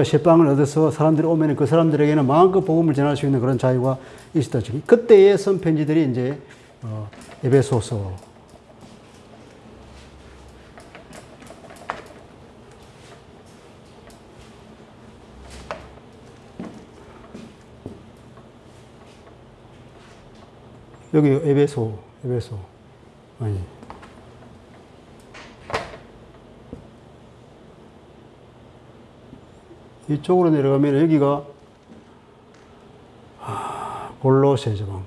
쇠빵을 얻어서 사람들이 오면 그 사람들에게는 마음껏 복음을 전할 수 있는 그런 자유가 있었다. 그때에 쓴 편지들이 이제 에베소서, 여기 에베소 아니 이쪽으로 내려가면 여기가 골로새 지방,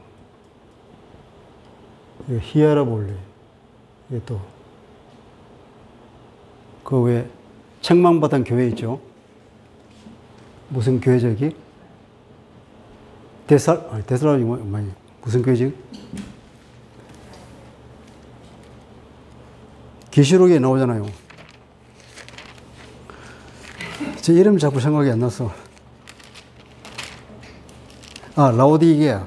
히에라볼리, 이게 또 그 외에 책망받은 교회 있죠. 무슨 교회죠 여기? 데살로니가 무슨 교회지? 계시록에 나오잖아요. 제 이름 자꾸 생각이 안 났어. 아, 라오디게아.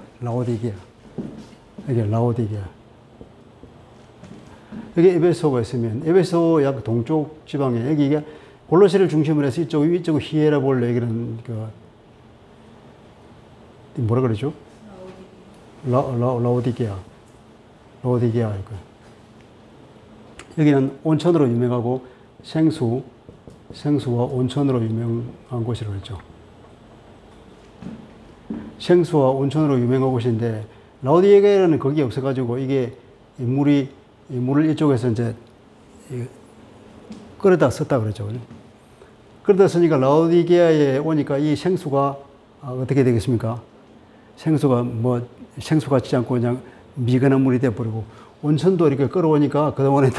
이게 라오디게아. 여기 에베소가 있으면, 에베소 약 동쪽 지방에, 여기 이게 골로새를 중심으로 해서 이쪽 히에라볼 얘기는, 뭐라 그러죠? 라오디게아. 라오디게아. 여기는 온천으로 유명하고 생수와 온천으로 유명한 곳이라고 했죠. 생수와 온천으로 유명한 곳인데, 라오디게아는 거기 없어가지고, 이게 물을 이쪽에서 이제 끌어다 썼다 그러죠. 끌어다 쓰니까 라오디게아에 오니까 이 생수가 어떻게 되겠습니까? 생수 같지 않고 그냥 미건한 물이 돼버리고, 온천도 이렇게 끌어오니까 그동안에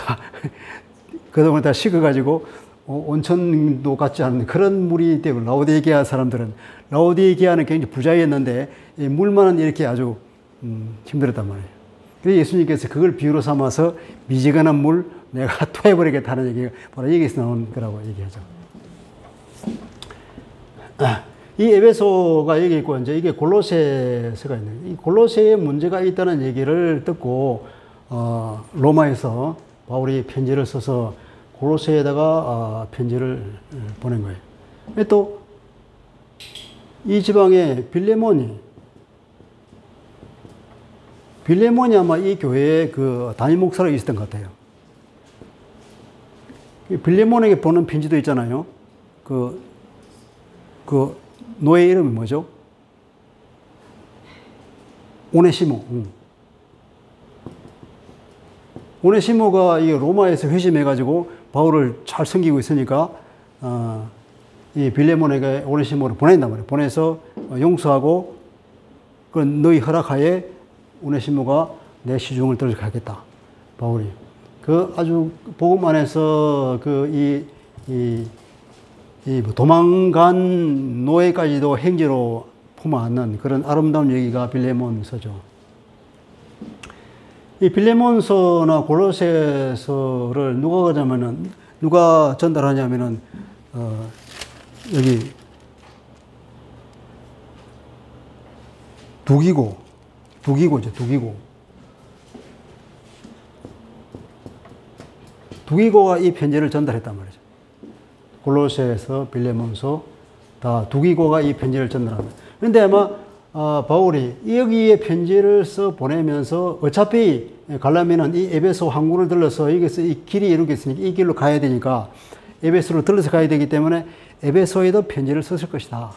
다 식어가지고, 온천도 같지 않은 그런 물이 되고, 라오디게아 사람들은, 라오디게아는 굉장히 부자였는데, 이 물만은 이렇게 아주, 힘들었단 말이에요. 그래서 예수님께서 그걸 비유로 삼아서 미지근한 물 내가 토해버리겠다는 얘기가 바로 여기서 나온 거라고 얘기하죠. 이 에베소가 여기 있고, 이제 이게 골로새서가 있는, 이 골로새에 문제가 있다는 얘기를 듣고, 로마에서 바울이 편지를 써서 골로새에다가 편지를 보낸 거예요. 또, 이 지방에 빌레몬이 아마 이 교회의 담임 목사로 있었던 것 같아요. 빌레몬에게 보낸 편지도 있잖아요. 노예 이름이 뭐죠? 오네시모. 오네시모가 이 로마에서 회심해가지고 바울을 잘 섬기고 있으니까, 이 빌레몬에게 오네시모를 보낸단 말이에요. 보내서 용서하고, 너희 허락하에 오네시모가 내 시중을 들어서 가겠다. 바울이. 아주 복음 안에서 도망간 노예까지도 행제로 품어 안는 그런 아름다운 얘기가 빌레몬서죠. 이 빌레몬서나 골로새서를 누가 전달하냐면은, 여기 두기고죠. 두기고가 이 편지를 전달했단 말이죠. 골로새서, 빌레몬서 다 두기고가 이 편지를 전달합니다. 그런데 아마 바울이 여기에 편지를 써 보내면서 어차피 가려면은 이 에베소 항구를 들러서 여기서 이 길이 이렇게 있으니까 이 길로 가야 되니까 에베소로 들러서 가야 되기 때문에 에베소에도 편지를 썼을 것이다.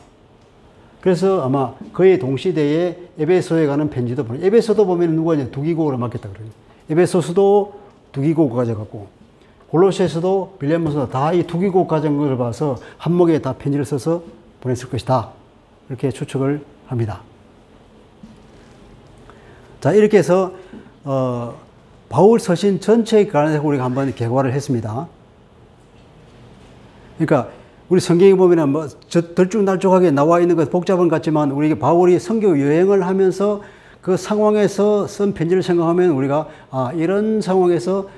그래서 아마 거의 동시대에 에베소에 가는 편지도 보내. 에베소도 보면 누가 이제 두기고로 맡겼다 그래요. 에베소서도 두기고가 가져갔고, 골로새서도 빌레몬서도 다 이 두기고 가진 것을 봐서 한목에 다 편지를 써서 보냈을 것이다. 이렇게 추측을 합니다. 자, 이렇게 해서 바울 서신 전체에 관해서 우리가 한번 개괄을 했습니다. 그러니까 우리 성경에 보면 들쭉날쭉하게 나와 있는 것 복잡한 것 같지만, 우리 바울이 선교 여행을 하면서 그 상황에서 쓴 편지를 생각하면 우리가 이런 상황에서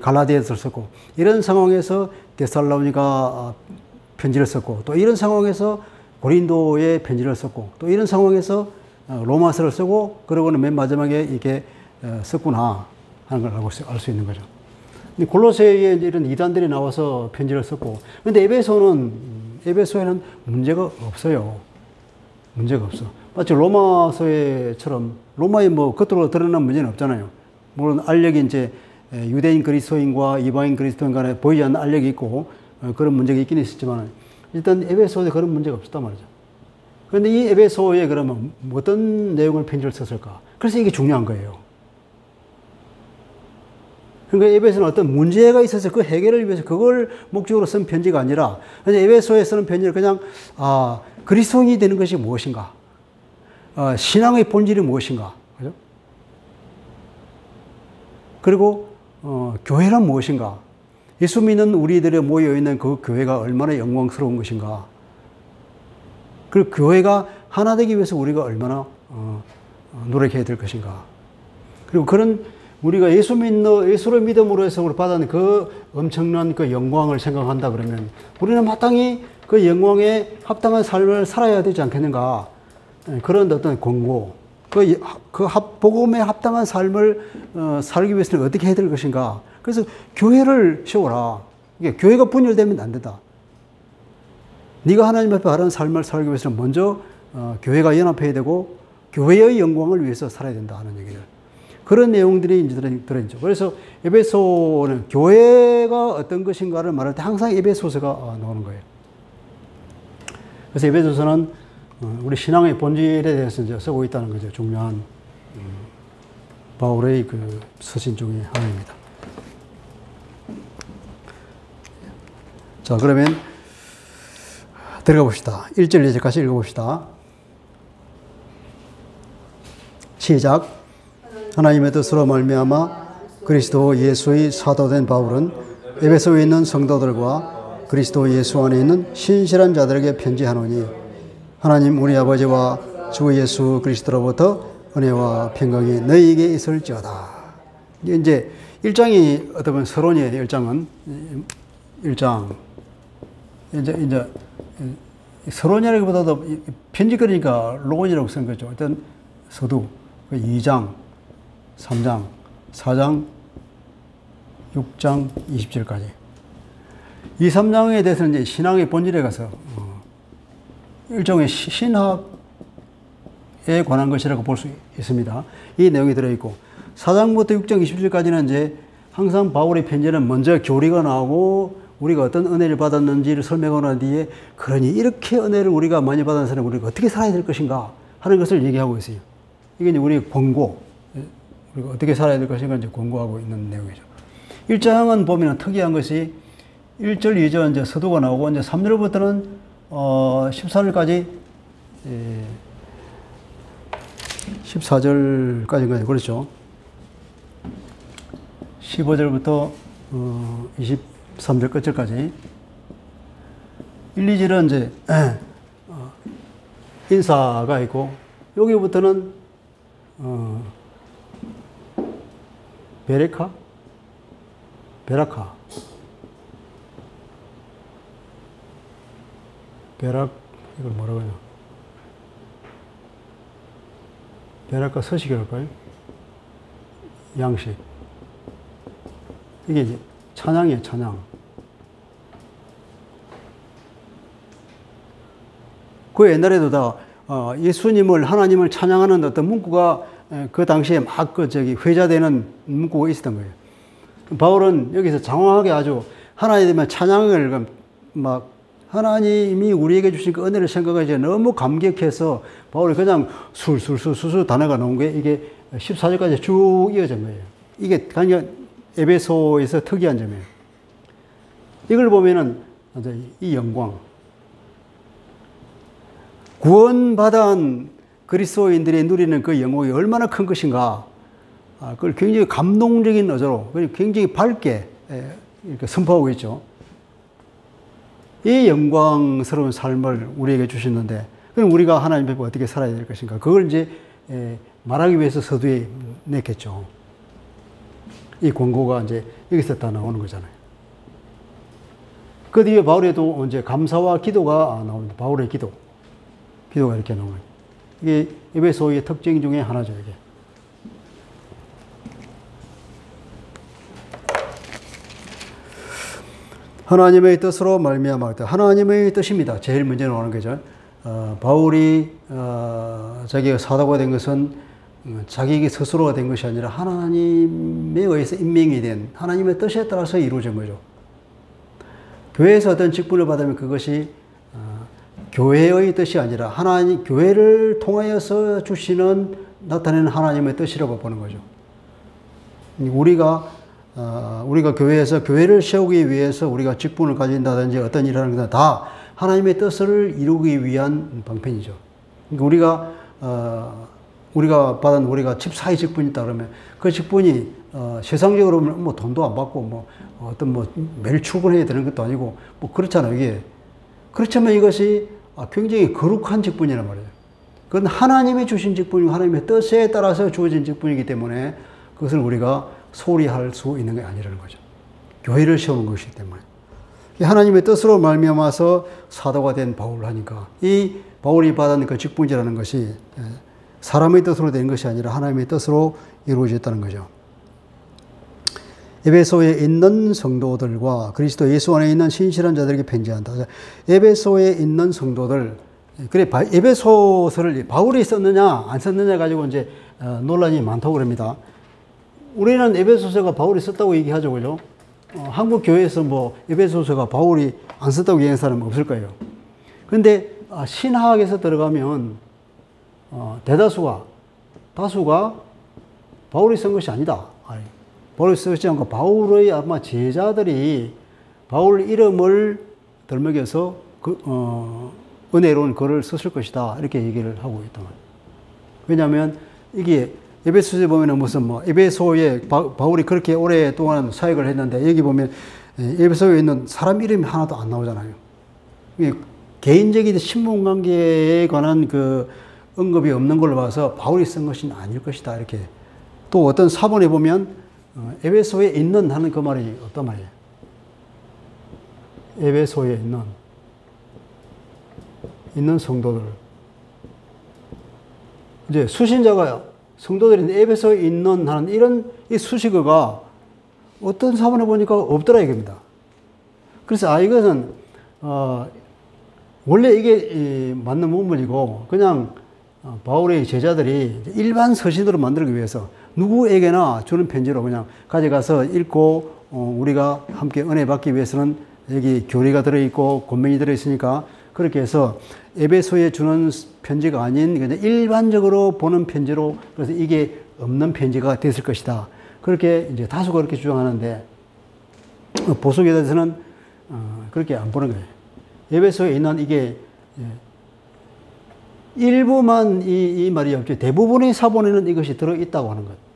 갈라디아서를 썼고, 이런 상황에서 데살로니가 편지를 썼고, 또 이런 상황에서 고린도에 편지를 썼고, 또 이런 상황에서 로마서를 쓰고, 그러고는 맨 마지막에 이게 썼구나 하는 걸 알 수 있는 거죠. 근데 골로새에 이런 이단들이 나와서 편지를 썼고, 근데 에베소에는 문제가 없어요. 문제가 없어. 마치 로마서에처럼, 로마에 겉으로 드러난 문제는 없잖아요. 물론 알력이 이제 유대인 그리스도인과 이방인 그리스도인 간에 보이지 않는 알력이 있고, 그런 문제가 있긴 있었지만, 일단 에베소에 그런 문제가 없었단 말이죠. 그런데 이 에베소에 그러면 어떤 내용을 편지를 썼을까? 그래서 이게 중요한 거예요. 그러니까 에베소는 어떤 문제가 있어서 그 해결을 위해서 그걸 목적으로 쓴 편지가 아니라, 에베소에 쓰는 편지를 그냥, 그리스도인이 되는 것이 무엇인가? 신앙의 본질이 무엇인가? 그죠? 그리고, 교회란 무엇인가? 예수 믿는 우리들이 모여있는 그 교회가 얼마나 영광스러운 것인가? 그리고 교회가 하나 되기 위해서 우리가 얼마나, 노력해야 될 것인가? 그리고 그런 우리가 예수를 믿음으로 해서 우리 받은 그 엄청난 그 영광을 생각한다 그러면 우리는 마땅히 그 영광에 합당한 삶을 살아야 되지 않겠는가. 그런 어떤 권고, 복음에 합당한 삶을 살기 위해서는 어떻게 해야 될 것인가. 그래서 교회를 세워라. 이게 교회가 분열되면 안 된다. 네가 하나님 앞에 바른 삶을 살기 위해서는 먼저 교회가 연합해야 되고 교회의 영광을 위해서 살아야 된다 하는 얘기를. 그런 내용들이 이제 들어있죠. 그래서 에베소는 교회가 어떤 것인가를 말할 때 항상 에베소서가 나오는 거예요. 그래서 에베소서는 우리 신앙의 본질에 대해서 이제 쓰고 있다는 거죠. 중요한 바울의 그 서신 중에 하나입니다. 자, 그러면 들어가 봅시다. 1절 2절까지 읽어봅시다. 시작. 하나님의 뜻으로 말미암아 그리스도 예수의 사도된 바울은 에베소에 있는 성도들과 그리스도 예수 안에 있는 신실한 자들에게 편지하노니 하나님 우리 아버지와 주 예수 그리스도로부터 은혜와 평강이 너희에게 있을지어다. 이제 1장이 어떻게 보면 서론이에요. 1장은 1장 이제 서론이라기보다도 편지거리니까 로곤이라고 쓴 거죠. 일단 서두 2장 3장, 4장, 6장, 20절까지. 2, 3장에 대해서는 이제 신앙의 본질에 가서 일종의 신학에 관한 것이라고 볼 수 있습니다. 이 내용이 들어있고 4장부터 6장, 20절까지는 이제 항상 바울의 편지는 먼저 교리가 나오고 우리가 어떤 은혜를 받았는지를 설명하고 난 뒤에 그러니 이렇게 은혜를 우리가 많이 받은 사람은 우리가 어떻게 살아야 될 것인가 하는 것을 얘기하고 있어요. 이게 이제 우리의 권고. 우리가 어떻게 살아야 될 것인가 이제 권고하고 있는 내용이죠. 1장은 보면 특이한 것이 1절, 2절 이제 서두가 나오고 이제 3절부터는 14절까지 14절까지인가요? 그렇죠. 15절부터 23절 끝절까지 1, 2절은 이제 인사가 있고 여기부터는 베라카? 이걸 뭐라고 해요? 베라카 서식이랄까요? 양식. 이게 이제 찬양이에요, 찬양. 그 옛날에도 다 예수님을, 하나님을 찬양하는 어떤 문구가 그 당시에 막 회자되는 문구가 있었던 거예요. 바울은 여기서 장황하게 아주 하나님의 찬양을 막 하나님이 우리에게 주신 그 은혜를 생각하지 너무 감격해서 바울이 그냥 술술 단어가 나온 게 이게 14절까지 쭉 이어진 거예요. 이게 그냥 에베소에서 특이한 점이에요. 이걸 보면은 이 영광, 구원받은 그리스도인들이 누리는 그 영광이 얼마나 큰 것인가. 그걸 굉장히 감동적인 어조로, 굉장히 밝게 이렇게 선포하고 있죠. 이 영광스러운 삶을 우리에게 주셨는데, 그럼 우리가 하나님 앞에 어떻게 살아야 될 것인가. 그걸 이제 말하기 위해서 서두에 냈겠죠. 이 권고가 이제 여기서 다 나오는 거잖아요. 그 뒤에 바울에도 이제 감사와 기도가 나옵니다. 바울의 기도가 이렇게 나옵니다. 이게 에베소의 특징 중에 하나죠, 이게. 하나님의 뜻으로 말미암아, 하나님의 뜻입니다. 제일 먼저 나오는 거죠. 바울이 자기가 사도가 된 것은 자기에게 스스로가 된 것이 아니라 하나님에 의해서 임명이 된 하나님의 뜻에 따라서 이루어진 거죠. 교회에서 어떤 직분을 받으면 그것이 교회의 뜻이 아니라 하나님, 교회를 통하여서 주시는, 나타내는 하나님의 뜻이라고 보는 거죠. 우리가 교회에서 교회를 세우기 위해서 우리가 직분을 가진다든지 어떤 일을 하는 것은 다 하나님의 뜻을 이루기 위한 방편이죠. 그러니까 우리가 집사의 직분이 있다 그러면 그 직분이 세상적으로 뭐 돈도 안 받고 뭐 어떤 뭐 매일 출근해야 되는 것도 아니고 뭐 그렇잖아요, 이게. 그렇지만 이것이 굉장히 거룩한 직분이란 말이에요. 그건 하나님이 주신 직분이고 하나님의 뜻에 따라서 주어진 직분이기 때문에 그것을 우리가 소홀히 할 수 있는 게 아니라는 거죠. 교회를 세우는 것이기 때문에. 하나님의 뜻으로 말미암아서 사도가 된 바울을 하니까 이 바울이 받은 그 직분이라는 것이 사람의 뜻으로 된 것이 아니라 하나님의 뜻으로 이루어졌다는 거죠. 에베소에 있는 성도들과 그리스도 예수 안에 있는 신실한 자들에게 편지한다. 에베소에 있는 성도들, 그래 에베소서를 바울이 썼느냐 안 썼느냐 가지고 이제 논란이 많다고 그럽니다. 우리는 에베소서가 바울이 썼다고 얘기하죠, 그죠? 한국 교회에서 뭐 에베소서가 바울이 안 썼다고 얘기하는 사람은 없을 거예요. 그런데 신학에서 들어가면 다수가 바울이 쓴 것이 아니다. 바울이 쓰지 않고 바울의 아마 제자들이 바울 이름을 덜먹여서 은혜로운 글을 썼을 것이다. 이렇게 얘기를 하고 있단 말이에요. 왜냐하면 이게 에베소서에 보면은 무슨 에베소에 바울이 그렇게 오랫동안 사역을 했는데 여기 보면 에베소에 있는 사람 이름이 하나도 안 나오잖아요. 개인적인 신분 관계에 관한 그 언급이 없는 걸로 봐서 바울이 쓴 것은 아닐 것이다. 이렇게. 또 어떤 사본에 보면 에베소에 있는 하는 그 말이 어떤 말이에요? 에베소에 있는 성도들. 이제 수신자가 성도들이 에베소에 있는 하는 이런 이 수식어가 어떤 사본에 보니까 없더라 이겁니다. 그래서 이것은 원래 이게 맞는 문물이고 그냥 바울의 제자들이 일반 서신으로 만들기 위해서 누구에게나 주는 편지로 그냥 가져가서 읽고 우리가 함께 은혜 받기 위해서는 여기 교리가 들어있고 권면이 들어있으니까 그렇게 해서 에베소에 주는 편지가 아닌 그냥 일반적으로 보는 편지로 그래서 이게 없는 편지가 됐을 것이다. 그렇게 이제 다수가 그렇게 주장하는데 보수교단에서는 그렇게 안 보는 거예요. 에베소에 있는 이게 일부만 이 말이 없지 대부분의 사본에는 이것이 들어있다고 하는 거예요.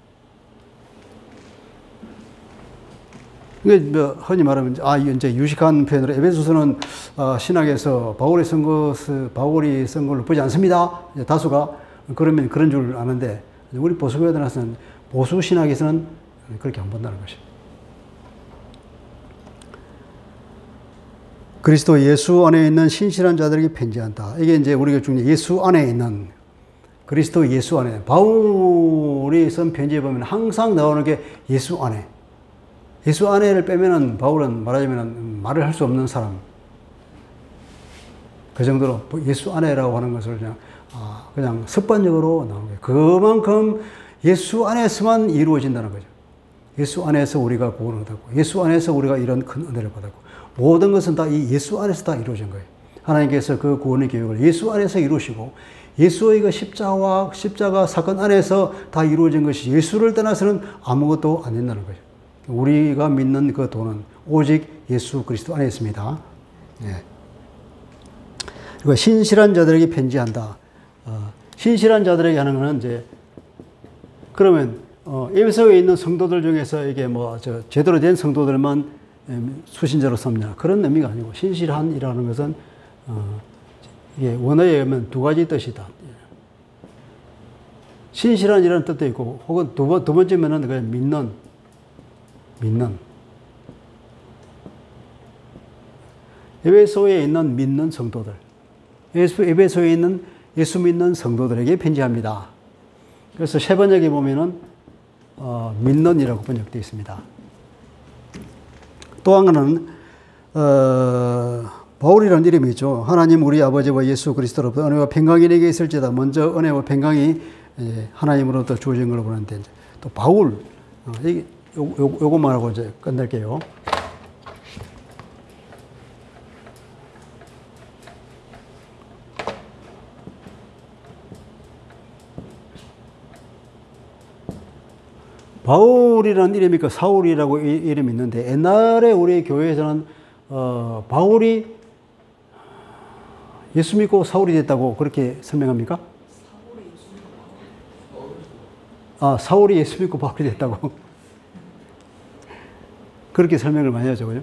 이게 흔히 말하면 이제 유식한 표현으로 에베소서는 신학에서 바울이 쓴 걸로 보지 않습니다. 다수가 그러면 그런 줄 아는데 우리 보수교단에서는 보수 신학에서는 그렇게 안 본다는 것이에요. 그리스도 예수 안에 있는 신실한 자들에게 편지한다. 이게 이제 우리가 중에 예수 안에 있는 그리스도 예수 안에 바울이 쓴 편지에 보면 항상 나오는 게 예수 안에. 예수 안에를 빼면은 바울은 말하자면 말을 할 수 없는 사람. 그 정도로 예수 안에라고 하는 것을 그냥 습관적으로 나오는 거예요. 그만큼 예수 안에서만 이루어진다는 거죠. 예수 안에서 우리가 구원을 받았고, 예수 안에서 우리가 이런 큰 은혜를 받았고, 모든 것은 다 이 예수 안에서 다 이루어진 거예요. 하나님께서 그 구원의 계획을 예수 안에서 이루시고, 예수의 그 십자가 사건 안에서 다 이루어진 것이 예수를 떠나서는 아무것도 안 된다는 거죠. 우리가 믿는 그 돈은 오직 예수 그리스도 안에 있습니다. 예. 그리고 신실한 자들에게 편지한다. 신실한 자들에게 하는 것은 이제 그러면 에베소에 있는 성도들 중에서 이게 제대로 된 성도들만 수신자로 삼냐 그런 의미가 아니고 신실한이라는 것은 이게 원어에 의하면 두 가지 뜻이다. 신실한이라는 뜻도 있고 혹은 두 번째면은 그냥 믿는 에베소에 있는 믿는 성도들, 에베소에 있는 예수 믿는 성도들에게 편지합니다. 그래서 세 번역에 보면은 믿는이라고 번역되어 있습니다. 또 하나는 바울이라는 이름이 있죠. 하나님 우리 아버지와 예수 그리스도로부터 은혜와 평강이 내게 있을지다. 먼저 은혜와 평강이 하나님으로부터 주어진 걸로 보는데 또 바울 요것만 하고 이제 끝낼게요. 바울이라는 이름이 있고 사울이라고 이름이 있는데 옛날에 우리 교회에서는 바울이 예수 믿고 사울이 됐다고 그렇게 설명합니까? 사울이 예수 믿고 바울이 됐다고 그렇게 설명을 많이 하죠, 그죠?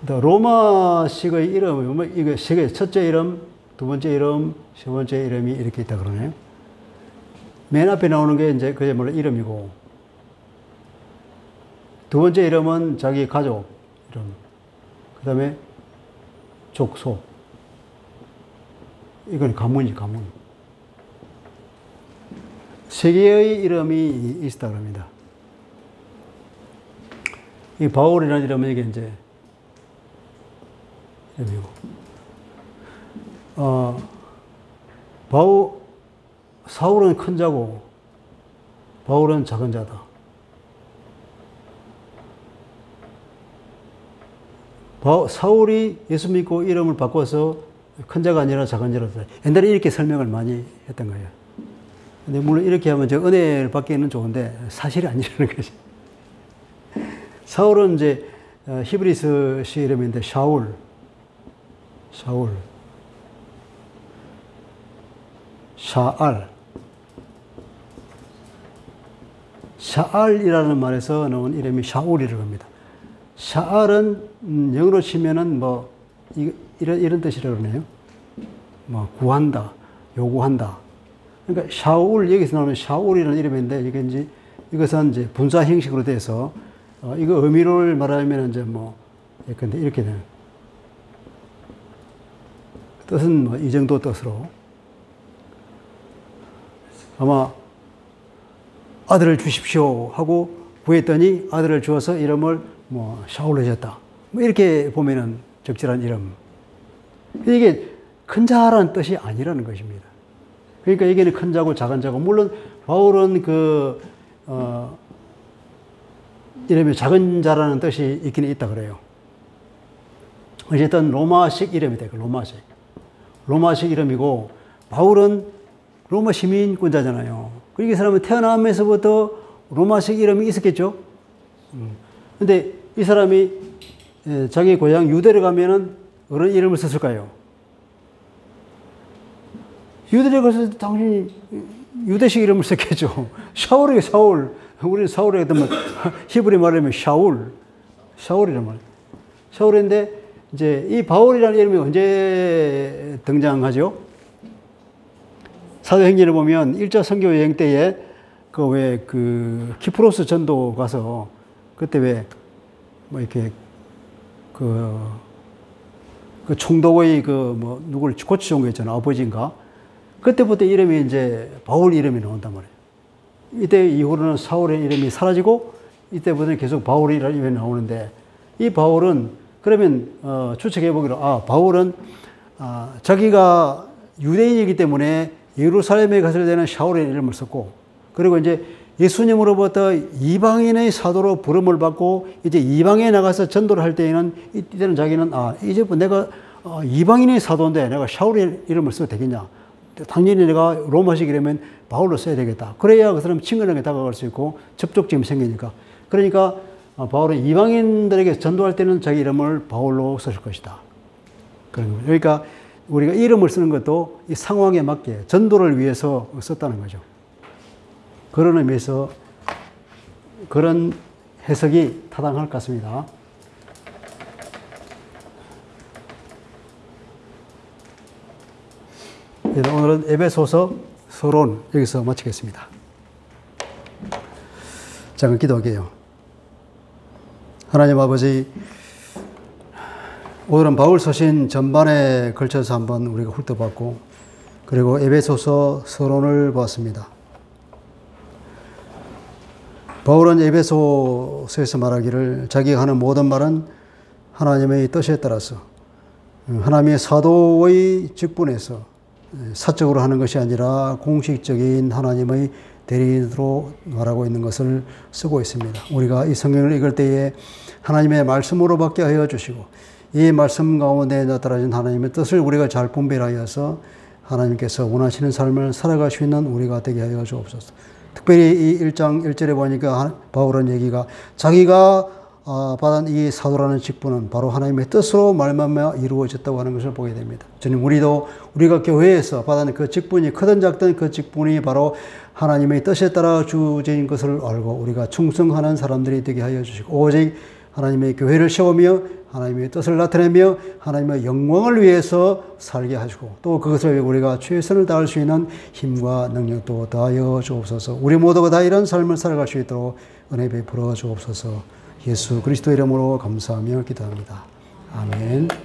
로마식의 이름, 이거 첫째 이름, 두 번째 이름, 세 번째 이름이 이렇게 있다 그러네요. 맨 앞에 나오는 게 이제 그야말로 이름이고, 두 번째 이름은 자기 가족 이름, 그 다음에 족속. 이건 가문이지, 가문. 세 개의 이름이 있다 그럽니다. 이 바울이라는 이름은 이게 이제 이름이고, 사울은 큰 자고, 바울은 작은 자다. 사울이 예수 믿고 이름을 바꿔서 큰 자가 아니라 작은 자로 다. 옛날에 이렇게 설명을 많이 했던 거예요. 근데 물론 이렇게 하면 저 은혜를 받기는 좋은데 사실이 아니라는 거지. 사울은 이제 히브리서 이름인데 샤울. 샤알이라는 말에서 나온 이름이 샤울이라고 합니다. 샤알은 영어로 치면은 뭐 이런 뜻이라고 그러네요. 뭐 구한다, 요구한다. 그러니까 샤울, 여기서 나오는 샤울이라는 이름인데 이것은 이제 분사 형식으로 돼서 이거 의미를 말하면 이제 뭐 근데 이렇게 되는 뜻은 뭐 이 정도 뜻으로 아마 아들을 주십시오 하고 구했더니 아들을 주어서 이름을 뭐 샤울로 지었다. 뭐 이렇게 보면은 적절한 이름. 이게 큰 자라는 뜻이 아니라는 것입니다. 그러니까 이게는 큰 자고 작은 자고, 물론 바울은 이름이 작은 자라는 뜻이 있긴 있다 그래요. 어쨌든 로마식 이름이다. 로마식 이름이고, 바울은 로마 시민권자잖아요. 그러니까 이 사람은 태어나면서부터 로마식 이름이 있었겠죠. 근데 이 사람이 자기 고향 유대를 가면은 어떤 이름을 썼을까요? 유대에 가서 당연히 유대식 이름을 썼겠죠. 샤울에게 사울. 우리는 사울에게 되면 히브리 말하면 샤울이란 말. 샤울인데 이제 이 바울이라는 이름이 언제 등장하죠? 사도행전을 보면 1차 선교 여행 때에 그 키프로스 전도 가서 그때 왜 뭐 이렇게 그 총독의 뭐 누구를 고치온 거 있잖아, 아버지인가? 그때부터 이름이 이제 바울 이름이 나온단 말이에요. 이때 이후로는 사울의 이름이 사라지고 이때부터는 계속 바울이라는 이름이 나오는데, 이 바울은 그러면 추측해 보기로 바울은 자기가 유대인이기 때문에 예루살렘에 갔을 때는 샤울의 이름을 썼고, 그리고 이제 예수님으로부터 이방인의 사도로 부름을 받고 이제 이방에 나가서 전도를 할 때에는 이때는 자기는 이제 내가 이방인의 사도인데 내가 샤울의 이름을 써도 되겠냐? 당연히 내가 로마식 이름은 바울로 써야 되겠다. 그래야 그 사람 친근하게 다가갈 수 있고 접촉점이 생기니까. 그러니까 바울은 이방인들에게 전도할 때는 자기 이름을 바울로 썼을 것이다. 그러니까 우리가 이름을 쓰는 것도 이 상황에 맞게 전도를 위해서 썼다는 거죠. 그런 의미에서 그런 해석이 타당할 것 같습니다. 오늘은 에베소서 서론 여기서 마치겠습니다. 잠깐 기도할게요. 하나님 아버지, 오늘은 바울 서신 전반에 걸쳐서 한번 우리가 훑어봤고, 그리고 에베소서 서론을 보았습니다. 바울은 에베소서에서 말하기를 자기가 하는 모든 말은 하나님의 뜻에 따라서 하나님의 사도의 직분에서 사적으로 하는 것이 아니라 공식적인 하나님의 대리인으로 말하고 있는 것을 쓰고 있습니다. 우리가 이 성경을 읽을 때에 하나님의 말씀으로 받게 하여 주시고, 이 말씀 가운데 나타나신 하나님의 뜻을 우리가 잘 분별하여서 하나님께서 원하시는 삶을 살아갈 수 있는 우리가 되게 하여 주옵소서. 특별히 이 1장 1절에 보니까 바울은 얘기가 자기가 받은 이 사도라는 직분은 바로 하나님의 뜻으로 말미암아 이루어졌다고 하는 것을 보게 됩니다. 주님, 우리가 교회에서 받은 그 직분이 크든 작든 그 직분이 바로 하나님의 뜻에 따라 주어진 것을 알고 우리가 충성하는 사람들이 되게 하여 주시고, 오직 하나님의 교회를 세우며 하나님의 뜻을 나타내며 하나님의 영광을 위해서 살게 하시고 또 그것을 위해 우리가 최선을 다할 수 있는 힘과 능력도 더하여 주옵소서. 우리 모두가 다 이런 삶을 살아갈 수 있도록 은혜 베풀어 주옵소서. 예수 그리스도 이름으로 감사하며 기도합니다. 아멘.